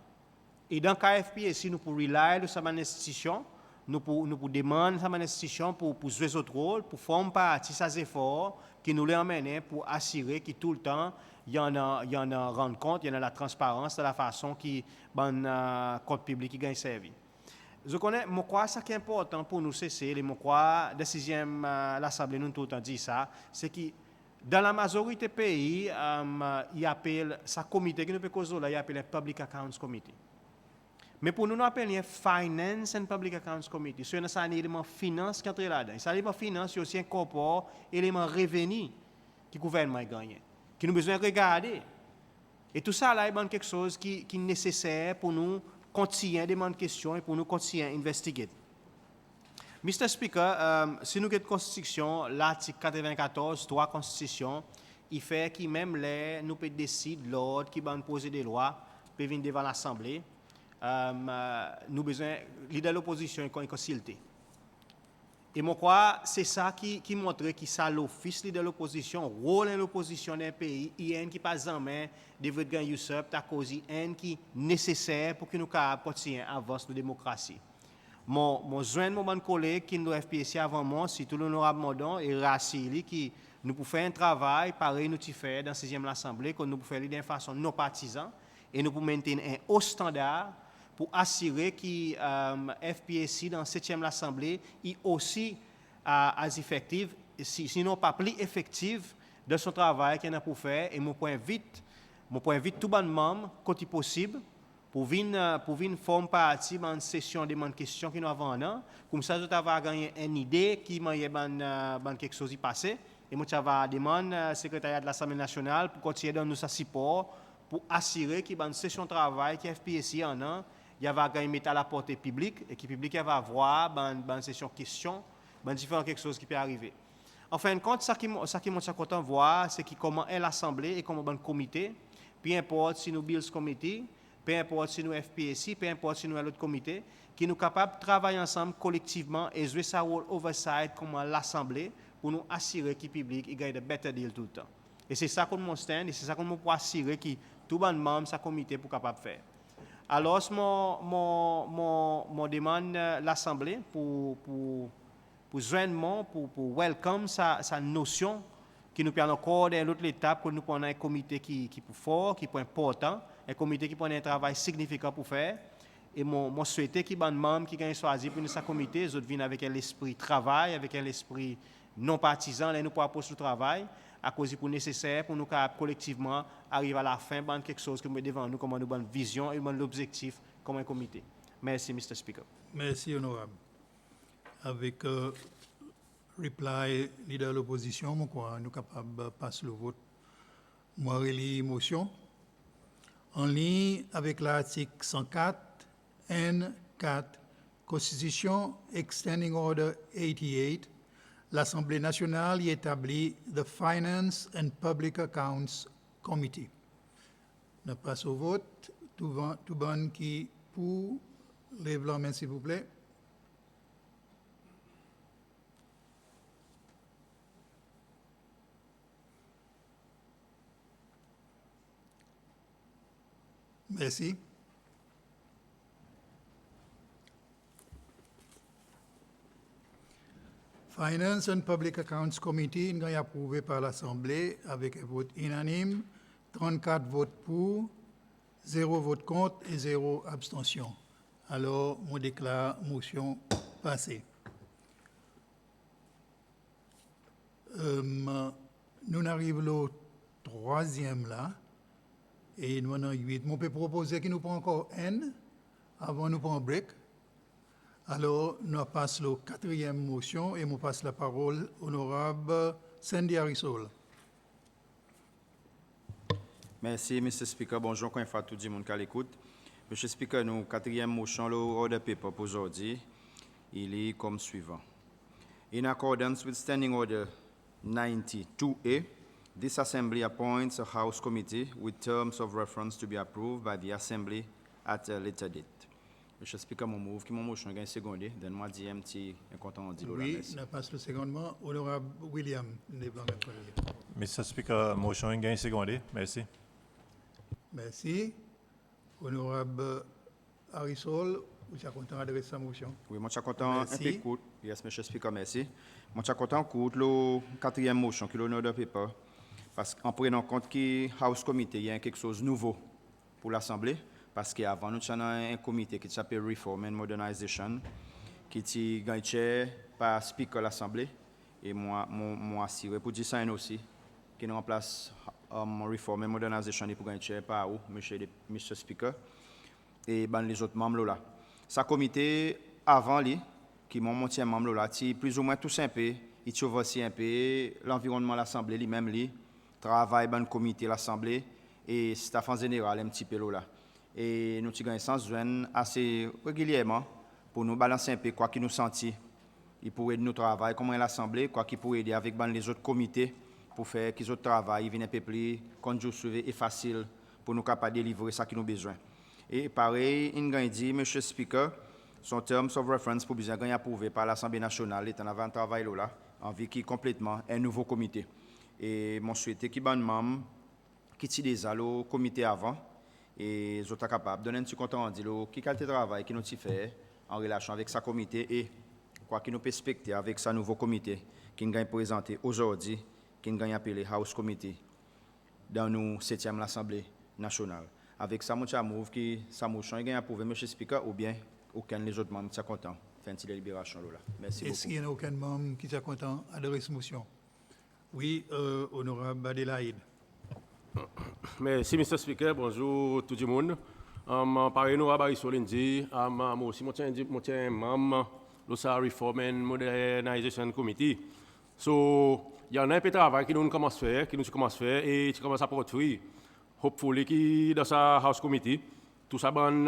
Et dans le FPSC, nous pouvons rely sur cette institution, nous pouvons demander cette institution pour jouer notre rôle, pour former partie de ces efforts qui nous les emmènent pour assurer que tout le temps, il y en a rendre compte, il y en a la transparence de la façon qui le compte public qui gagne servi. Je crois que ce qui est important pour nous, c'est je crois, la 6e l'Assemblée nous tout le temps dit ça, c'est que dans la majorité des pays, il appelle ce comité qui nous peut causer là, il appelle le Public Accounts Committee. Mais pour nous, nous appelons Finance and Public Accounts Committee. C'est un élément finance qui entre là-dedans. Et cet élément finance, c'est aussi un élément revenu que le gouvernement a gagné, qui nous besoin de regarder. Et tout ça, là, est quelque chose qui est nécessaire pour nous continuer à demander des questions et pour nous continuer à investiguer. Mr. Speaker, si nous avons une constitution, l'article 94, 3 constitution, il fait que même les, nous pouvons décider l'ordre qui va poser des lois, peut venir devant l'Assemblée. Nous besoin leader de l'opposition est consulté. Et moi crois c'est ça qui montre que ça l'office leader de l'opposition, rôle de l'opposition d'un pays, il y a un qui passe en main de votre gain usurp à cause un qui est nécessaire pour que nous continuions à avancer la démocratie. Mon joint mon collègue qui nous FPSC avant moi, c'est tout l'honorable Modon et Rassili qui nous pouvons faire un travail pareil nous fait dans la 6e Assemblée que nous pouvons faire d'une façon non partisane et nous pouvons maintenir un haut standard pour assurer que FPSC dans la 7e Assemblée est aussi as effective, sinon pas plus effective de son travail qu'il a pour faire. Et mon point vite tout le monde, quand il possible, pour venir former partie dans une session de questions qui nous avons là. Comme ça, je vais gagner une idée qui m'a quelque chose qui passé. Et moi, je vais demander au secrétariat de l'Assemblée nationale pour continuer à nous support pour assurer qu'il y a une session de travail qui FPSC en a. Il va mettre à la portée publique et que le public va voir une session de questions, différentes quelque chose qui peut arriver. En fin de compte, ce qui est content de voir, c'est comment est l'Assemblée et comment le comité, peu importe si nous Bills Committee, peu importe si nous FPSC, peu importe si nous l'autre comité, qui nous capables de travailler ensemble collectivement et jouer sa rôle oversight comme l'Assemblée pour nous assurer que le public gagne de better deal tout le temps. Et c'est ça qu'on stand, et c'est ça qu'on peut assurer que tout le monde de sa comité pour capable faire. Alors, je demande l'Assemblée pour joindre, pour welcome sa notion qui nous permet encore dans l'autre étape que nous prenons un comité qui est fort, qui est important, un comité qui prend un travail significant pour faire. Et moi souhaite que les membres qui ont choisi pour nous sa comité, ils viennent avec l'esprit travail, avec l'esprit non partisan, là nous pour approcher le travail, à cause pour nécessaire pour nous collectivement arriver à la fin de quelque chose que nous devant nous comme une bonne vision et l'objectif comme un comité. Merci, Mr. Speaker. Merci, honorable. Avec reply leader de l'opposition, nous sommes capables de passer le vote. Moi, relis motion. En ligne avec l'article 104, N4, Constitution Extending Order 88, l'Assemblée nationale y établit the Finance and Public Accounts Committee. On passe au vote. Tout bon qui pour, lève la main s'il vous plaît. Merci. Finance and Public Accounts Committee est approuvé par l'Assemblée avec un vote unanime, 34 votes pour, 0 vote contre et 0 abstention. Alors, on déclare motion passée. Nous arrivons au troisième là. Et nous en avons 8. On peut proposer qu'il nous prenne encore N avant nous prendre un break. Alors, nous passons la quatrième motion et nous passons la parole à l'honorable Sandy Harrisol. Merci, Mr. Speaker. Bonjour, quand il faut tout le monde qui l'écoute. Mr. Speaker, nous quatrième motion, l'ordre paper pour aujourd'hui, il est comme suivant. In accordance with Standing Order 92A, this Assembly appoints a House Committee with terms of reference to be approved by the Assembly at a later date. Mr. Speaker, mon move, qui mon motion gagne seconde, donne-moi un petit content dit. Oui, on passe le secondement. Honorable William, Mr. Speaker, motion gagne seconde. Merci. Merci. Honorable Harrisol, vous êtes content d'adresser sa motion? Oui, moi je suis content un peu court. Yes, Mr. Speaker, merci. Moi je suis content court le quatrième motion qui est l'honneur de paper. Parce qu'en prenant compte que House Committee, il y a quelque chose de nouveau pour l'Assemblée. Parce qu'avant, nous avons un comité qui s'appelle Reform and Modernization, qui est gagné par Speaker de l'Assemblée. Et moi assuré pour dire ça aussi, qui nous remplace Reform and Modernization pour gagner par vous, Mr. Speaker, et les autres membres là. Ce comité, avant lui, qui m'ont monté un membre là, qui plus ou moins tout simple, il surveille un peu l'environnement de l'Assemblée, lui-même, lui, travail dans le comité de l'Assemblée et staff en général, un petit peu là. Et nous avons un sens assez régulièrement pour nous balancer un peu quoi qui nous sentit. Il pourrait aider nous travailler comme l'Assemblée, quoi qui pourrait aider avec les autres comités pour faire qu'ils autres travail, viennent un peu plus conduit et facile pour nous capables de délivrer ça qui nous besoin. Et pareil, il a dit, M. Speaker, son terms of reference pour bien gagner approuvé par l'Assemblée nationale, est en avant de travail là, en vue qui complètement un nouveau comité. Et mon souhaité qui ban membre qui est déjà le comité avant et je suis capable de donner un petit compte rendu qui qualité de travail qui nous fait en relation avec sa comité et quoi qui nous perspective avec sa nouveau comité qui nous a présenté aujourd'hui qui nous a appelé House Committee dans nous 7e l'Assemblée nationale. Avec ça, je move qui sa motion est approuvé, M. Speaker, ou bien aucun des autres membres qui sont contents. Fin de délibération là. Merci beaucoup. Est-ce qu'il n'y a aucun membre qui est content d'adresser cette motion? Oui, honorable Adelaide. Merci, Mr. Speaker. Bonjour tout le monde. Pareil, nous avons dit, moi aussi, je suis membre de la Reform and Modernization Committee. So, il y a un peu de travail qui nous commence à faire, et qui commence à porter fruit. Hopefully, qui dans sa House Committee, tout ça, bonne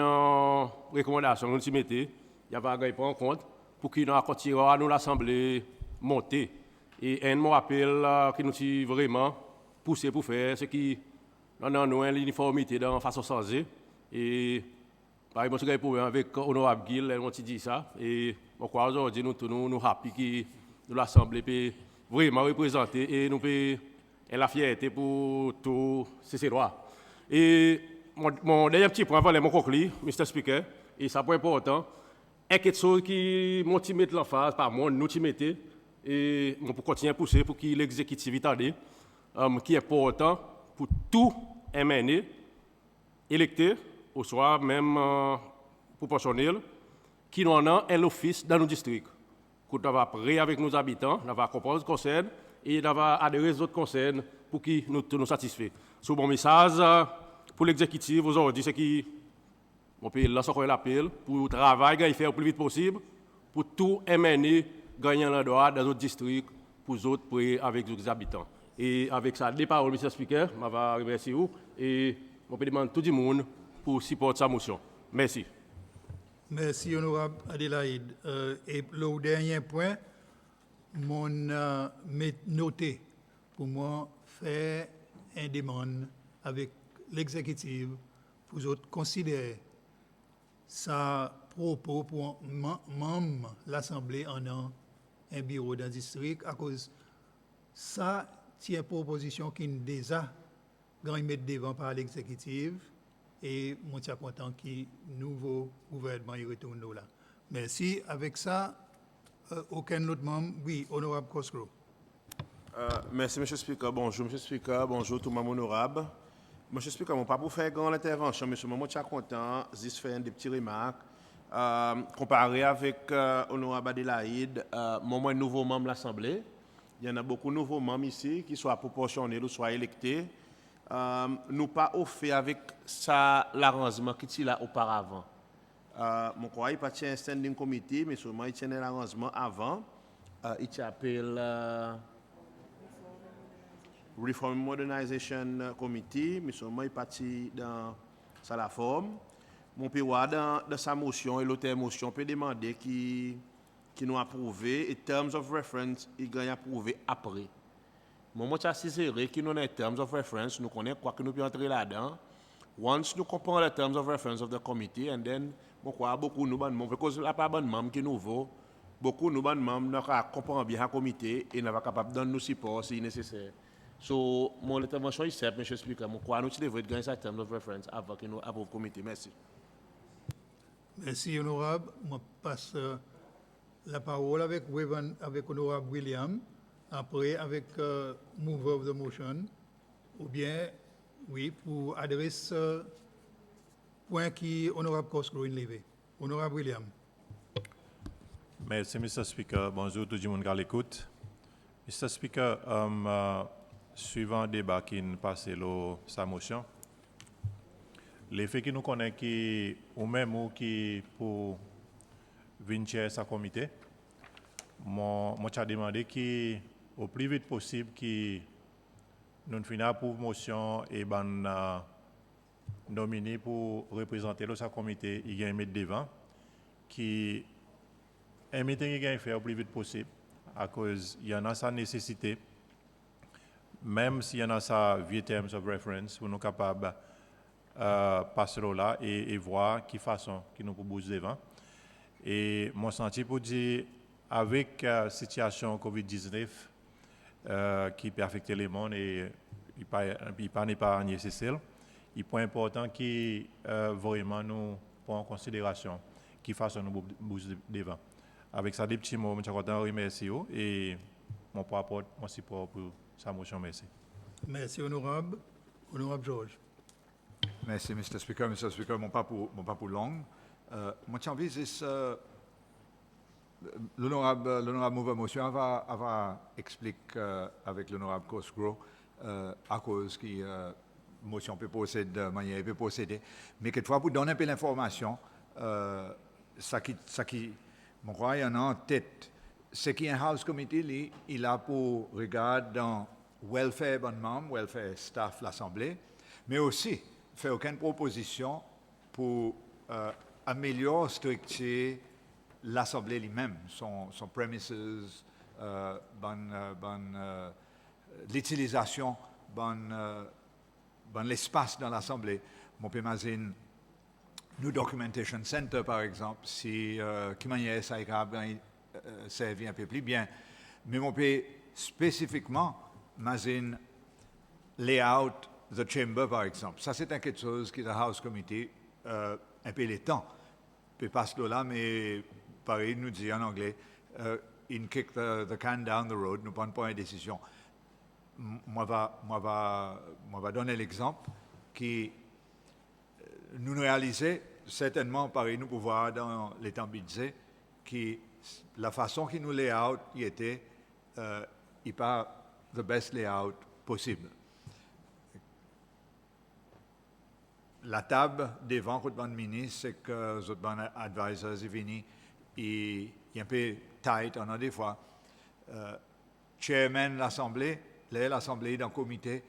recommandation que nous mettons, il y a pas en compte pour qu'il nous continue à nous l'Assemblée monter. Et un mot appel qui nous vraiment poussé pour faire ce qui nous l'uniformité dans la façon changée. Et par exemple, je suis avec Honorable Gill, on dit ça. Et je crois aujourd'hui, nous happy que l'Assemblée peut vraiment représenter et nous peut et la fierté pour tous ces droits. Et mon dernier petit point avant mon conclure, Mr. Speaker, et ça point important, est quelque chose qui motive l'emphase par moi, nous qui mettez, et pour continuer à pousser pour que l'exécutif italienne, qui est important pour tout MNE, électé, ou soit même proportionnel, qui nous en a un office dans nos districts. Nous va parler avec nos habitants, nous va comprendre ce concerne et nous va adhérer aux autres concerns pour qu'ils nous satisfassent. Ce bon message pour l'exécutif aujourd'hui, c'est que mon pays lance encore l'appel pour travailler et faire le plus vite possible pour tout MNE gagner le droit dans d'autres districts pour les autres, avec les habitants. Et avec ça, des paroles, M. Speaker, je vais remercier vous et je demande tout le monde pour supporter sa motion. Merci. Merci, honorable Adélaïde. Et le dernier point, mon noté pour moi faire une demande avec l'exécutif pour autres considérer sa propos pour membre l'Assemblée en un bureau d'un district à cause ça tient proposition qui est déjà mettre devant par l'exécutif et je suis content que le nouveau gouvernement y retourne là. Merci. Avec ça, aucun autre membre. Oui, honorable Cosgrove. Merci, M. Speaker. Bonjour, M. Speaker. Bonjour, tout le monde honorable. M. Speaker, je ne vais pas pour faire grande intervention, mais je suis content de faire des petites remarques. Comparé avec honorable Adélaïde, moi, nouveau membre de l'Assemblée, il y en a beaucoup de nouveaux membres ici, qui soient proportionnels ou soient électés. Nous pas offert avec ça l'arrangement qui était là auparavant. Mon croix, il pas un standing committee, mais seulement il tient l'arrangement avant. Il s'appelle Reform Modernization Committee, mais seulement il parti dans sa forme. Mon pays dans sa motion et l'autre motion peut demander qui nous approuvé et terms of reference il gagne approuvé après. Moment c'est qui nous dans terms of reference nous connaissons quoi que nous peut entrer là-dedans. Once nous comprenons les terms of reference of the committee and then bon quoi beaucoup nous ban membres parce que là pas ban membres qui nouveau beaucoup nous ban membres nous comprendre bien le comité et nous va capable donner nous support si nécessaire. So mon intervention ici monsieur Speaker mon quoi nous devons gagner ça terms of reference avant que nous approuve le comité. Merci. Merci honorable. Je passe la parole avec honorable William. Après, avec mover of the motion, ou bien, oui, pour adresser point qui honorable Cosgrove levé. Honorable William. Merci, Mr. Speaker. Bonjour tout le monde à l'écoute. Mr. Speaker, suivant le débat qui est passé sa motion, l'effet que nous connaissons qui, ou même qui pour venir sa comité, moi, j'ai demandé qui au plus vite possible qui nous finissons pour motion et nominé pour représenter le comité il y a un mettre devant qui un meeting il fait au plus vite possible à cause il y en a sa nécessité même s'il y en a sa vieux terms of reference pour nous capables passer là et voir qui façon qui nous propose devant et mon senti pour dire avec la situation Covid-19 qui peut affecter le monde et il n'est pas nécessaire, il est important que vraiment nous prenons en considération qui façon nous bouger devant. Avec ça, des petits mots, je suis content de remercier et mon support pour sa motion. Merci. Merci honorable. Honorable George. Merci, Mr. Speaker. Mr. Speaker, mon pas pour long. Moi, j'ai envie de l'honorable Mouvement Motion va expliquer avec l'honorable Cosgrove à cause qui motion peut posséder, manière peut posséder. Mais quelquefois, pour donner un peu l'information, ça qui, mon crois, il y en a en tête. Ce qui est un House Committee, il a pour regarder dans welfare bonnement, welfare staff l'Assemblée, mais aussi faire aucune proposition pour améliorer, structurer l'Assemblée elle-même, son premises, l'utilisation, l'espace dans l'Assemblée. Mon peut imaginer nous Documentation Center, par exemple, si qui manière ça servir un peu plus bien. Mais mon peut spécifiquement imaginer layout the chamber, par exemple. Ça, c'est quelque chose qui, la House Committee, un peu les temps. Peut pas ce là, mais pareil, nous dit en anglais, in kick the can down the road, nous prenons pas une décision. Moi va donner l'exemple qui nous réalisait certainement, pareil, nous pouvoir dans les temps budget, qui la façon qui nous layout y était, il pas the best layout possible. La table devant le ministre, c'est que les advisors sont venus, il est un peu tight, on a des fois. Chairman de l'Assemblée, l'Assemblée dans le comité,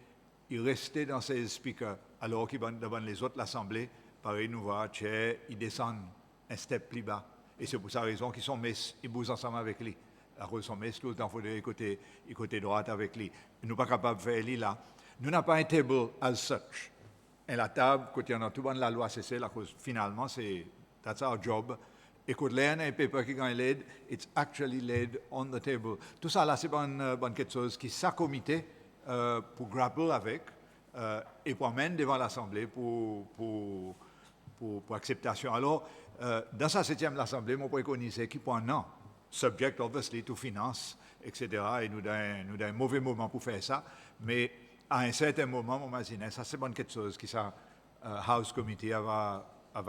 il restait dans ses speakers, alors qu'il devant les autres l'Assemblée, pareil, nous voit, chair, il descend un step plus bas. Et c'est pour sa raison qu'ils sont mis, ils bougent ensemble avec lui. À cause sont mis, l'autre, il faut côté droite avec lui. Nous ne sommes pas capables de faire lui là. Nous n'avons pas un table as such. Et la table, quand on a tout dans la loi CC, la cause finalement, c'est that's our job. Et quand l'un un paper qui gagne l'aide, it's actually laid on the table. Tout ça là, c'est bon quelque chose qui sa comité pour grapple avec et pour amener devant l'Assemblée pour acceptation. Alors, dans sa 7e l'Assemblée, mon préconisé qui point non, subject obviously to finance, etc. Et nous avons un mauvais moment pour faire ça, mais à un certain moment, mon imagine, ça c'est bon quelque chose qui sa House Committee va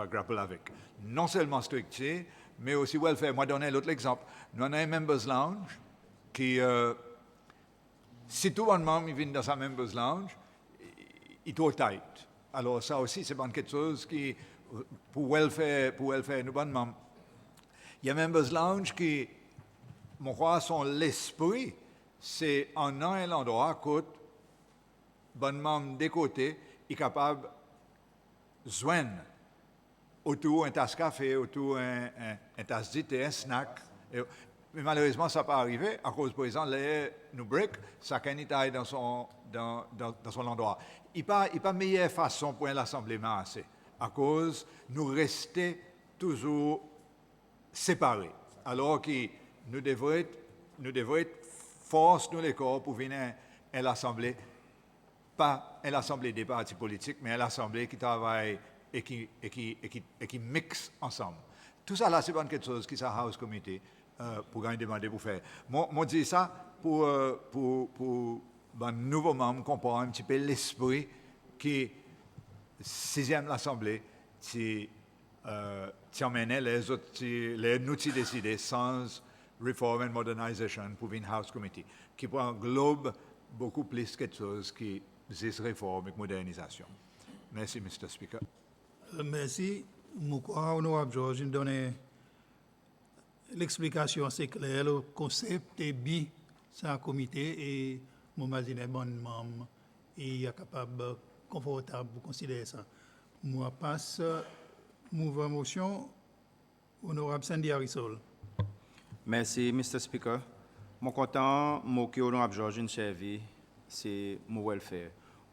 grapple avec. Non seulement structure, mais aussi welfare. Moi, donner l'autre exemple. Nous avons un Members Lounge qui, si tout le monde vient dans sa Members Lounge, il est trop tight. Alors ça aussi, c'est bon quelque chose qui, pour welfare, nous bonnes membres. Il y a un Members Lounge qui, mon crois, son l'esprit, c'est en un endroit côté, bon membre des côtés, est capable de joindre autour un tasse café, autour un tasse de thé, un snack. Mais malheureusement, ça n'a pas arrivé à cause, par exemple, nous break, chacun est dans son endroit. Il n'y a pas meilleure façon pour l'Assemblée assez, à cause nous rester toujours séparés. Alors que nous devons être force nous les corps pour venir à l'Assemblée, pas à l'Assemblée des partis politiques, mais à l'Assemblée qui travaille et qui mixe ensemble. Tout ça là, c'est pas quelque chose qui est House Committee pour gagner demander pour faire. Moi, dis ça pour un nouveau membre comprendre un petit peu l'esprit qui 6e l'Assemblée qui emmène les autres, les nous qui décider sans Reform and Modernization pour une House Committee qui englobe beaucoup plus quelque chose qui des réformes et modernisation. Merci, Mr. Speaker. Merci. Mon honorable George, il me donne l'explication assez claire, le concept est bien, c'est un comité et mon imagine est bon membre et il est capable, confortable pour considérer ça. Moi, passe, mouvement motion, honorable Sandy Harrisol. Merci, Mr. Speaker. Mon content, mon que honorable George, une servi, c'est mon welfare.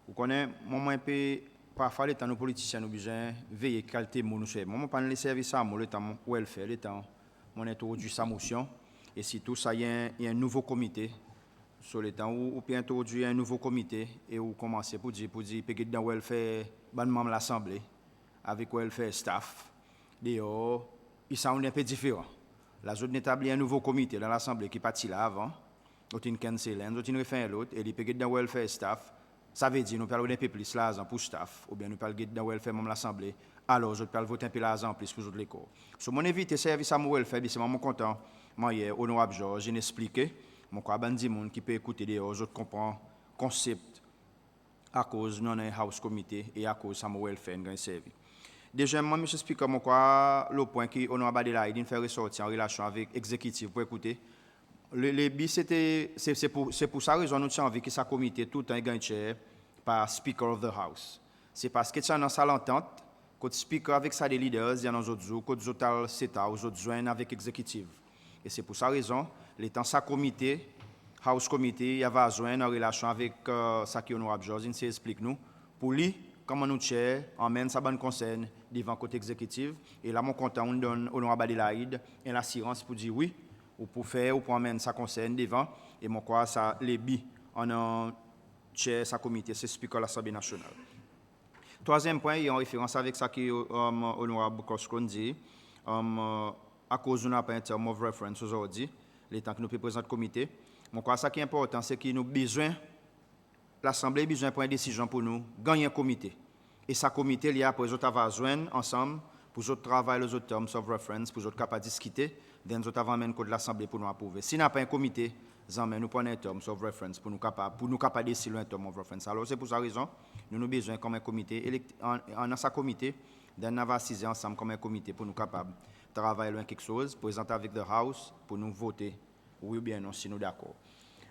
Vous connaissez, moi, un peu, parfois, les temps, nos politiciens, nous besoin veiller qualité mon nous fait. Moi, pas les services à moi, le temps, mon welfare, le temps, mon introduit sa motion. Et si tout ça, il y a un nouveau comité sur le temps, ou bien introduire un nouveau comité et ou commencer pour dire, peut-être dans welfare, ban membre l'Assemblée, avec welfare staff, dehors, ils sont un peu différents. La zone établit un nouveau comité dans l'Assemblée qui partit là avant, nous avons cancellé, nous avons refait l'autre, et les peut-être dans welfare staff, ça veut dire nous parlons un peu plus l'argent pour staff, ou bien nous parlons dans welfare même l'Assemblée, alors je parle voter un peu l'argent plus pour les corps. Sur mon invité service à mon welfare, c'est vraiment content, moi hier, honorable Georges, j'ai expliqué, mon quoi bandi monde qui peut écouter des autres comprend concept à cause non un house committee et à cause ça mon welfare gagne servi. Deuxièmement, M. Speaker, mon quoi le point qui honorable Adelaide il fait ressortir en relation avec exécutif pour écouter. Le but, c'est pour ça raison nous avons envie que ce comité tout le temps gagné par Speaker of the House. C'est parce que tu as dans salle entente, quand Speaker avec ça des leaders, il y a dans autres jours, quand les autres CETA, aux autres joignent avec exécutif. Et c'est pour ça raison, les temps ça comité, House Committee, il y a joindre en relation avec ça qui honorable George, il s'explique nous, pour lui, comment nous chair, emmène sa bonne concerne devant côté exécutif. Et là, mon content, on donne honorable Adelaide et l'assurance pour dire oui, ou pour faire, ou pour amener sa concerne devant. Et mon quoi, ça, les billes, on a chair sa comité, c'est Speaker de l'Assemblée nationale. Troisième point, il est en référence avec ça que Honorable Coscron dit, à cause de n'a pas un terme of reference aujourd'hui, les temps que nous présentons le comité. Mon quoi, ça qui est important, c'est que nous besoin, l'Assemblée a besoin de prendre une décision pour nous, gagner un comité. Et ce comité, il y a pour les autres à joindre ensemble, pour les autres travailler les autres terms of reference, pour les autres capables de discuter, puis nous autres avant code de l'Assemblée pour nous approuver. Si nous n'avons pas un comité, nous prenons un terms of reference pour nous capables décider un term of reference. Alors c'est pour cette raison, nous avons besoin comme un comité, en sa comité, nous avons assisé ensemble comme un comité pour nous capables de travailler loin quelque chose, présenter avec the House, pour nous voter, oui ou bien non, si nous sommes d'accord.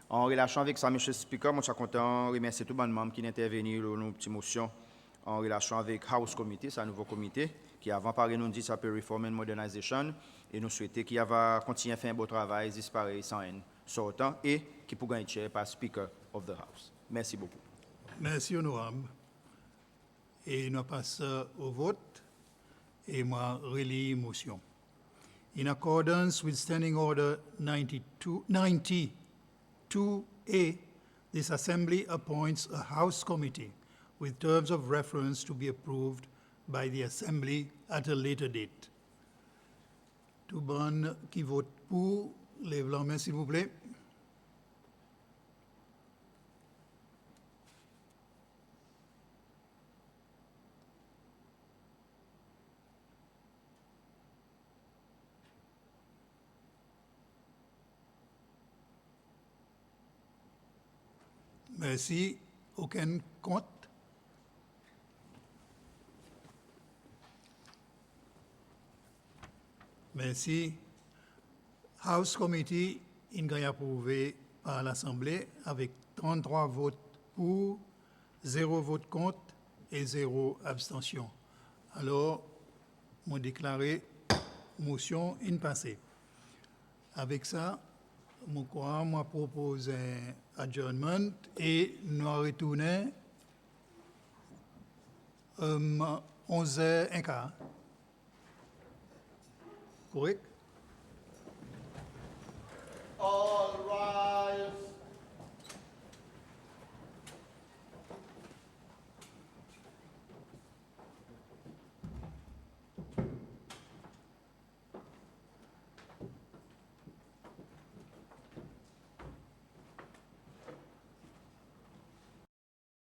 En relation avec ça, M. le Speaker, je suis content de remercier tous les membres qui sont intervenus dans nos petites motions en relation avec House Committee, c'est un nouveau comité qui avant parlé nous dit ça peut Reform and Modernization et nous souhaitons qu'il va continuer à faire un beau travail, disparaître sans haine, sortant et qui pourra être chair par Speaker of the House. Merci beaucoup. Merci, honorable. Et nous passons au vote et moi relis motion. In accordance with Standing Order 92A, this Assembly appoints a House Committee with terms of reference to be approved by the Assembly at a later date. Tout bon qui vote pour, lève la main s'il vous plaît. Merci. Aucun compte? Merci. House Committee est approuvé par l'Assemblée avec 33 votes pour, 0 vote contre et 0 abstention. Alors, je déclare motion passée. Avec ça, je propose un adjournment et nous retournons 11h15. Correct?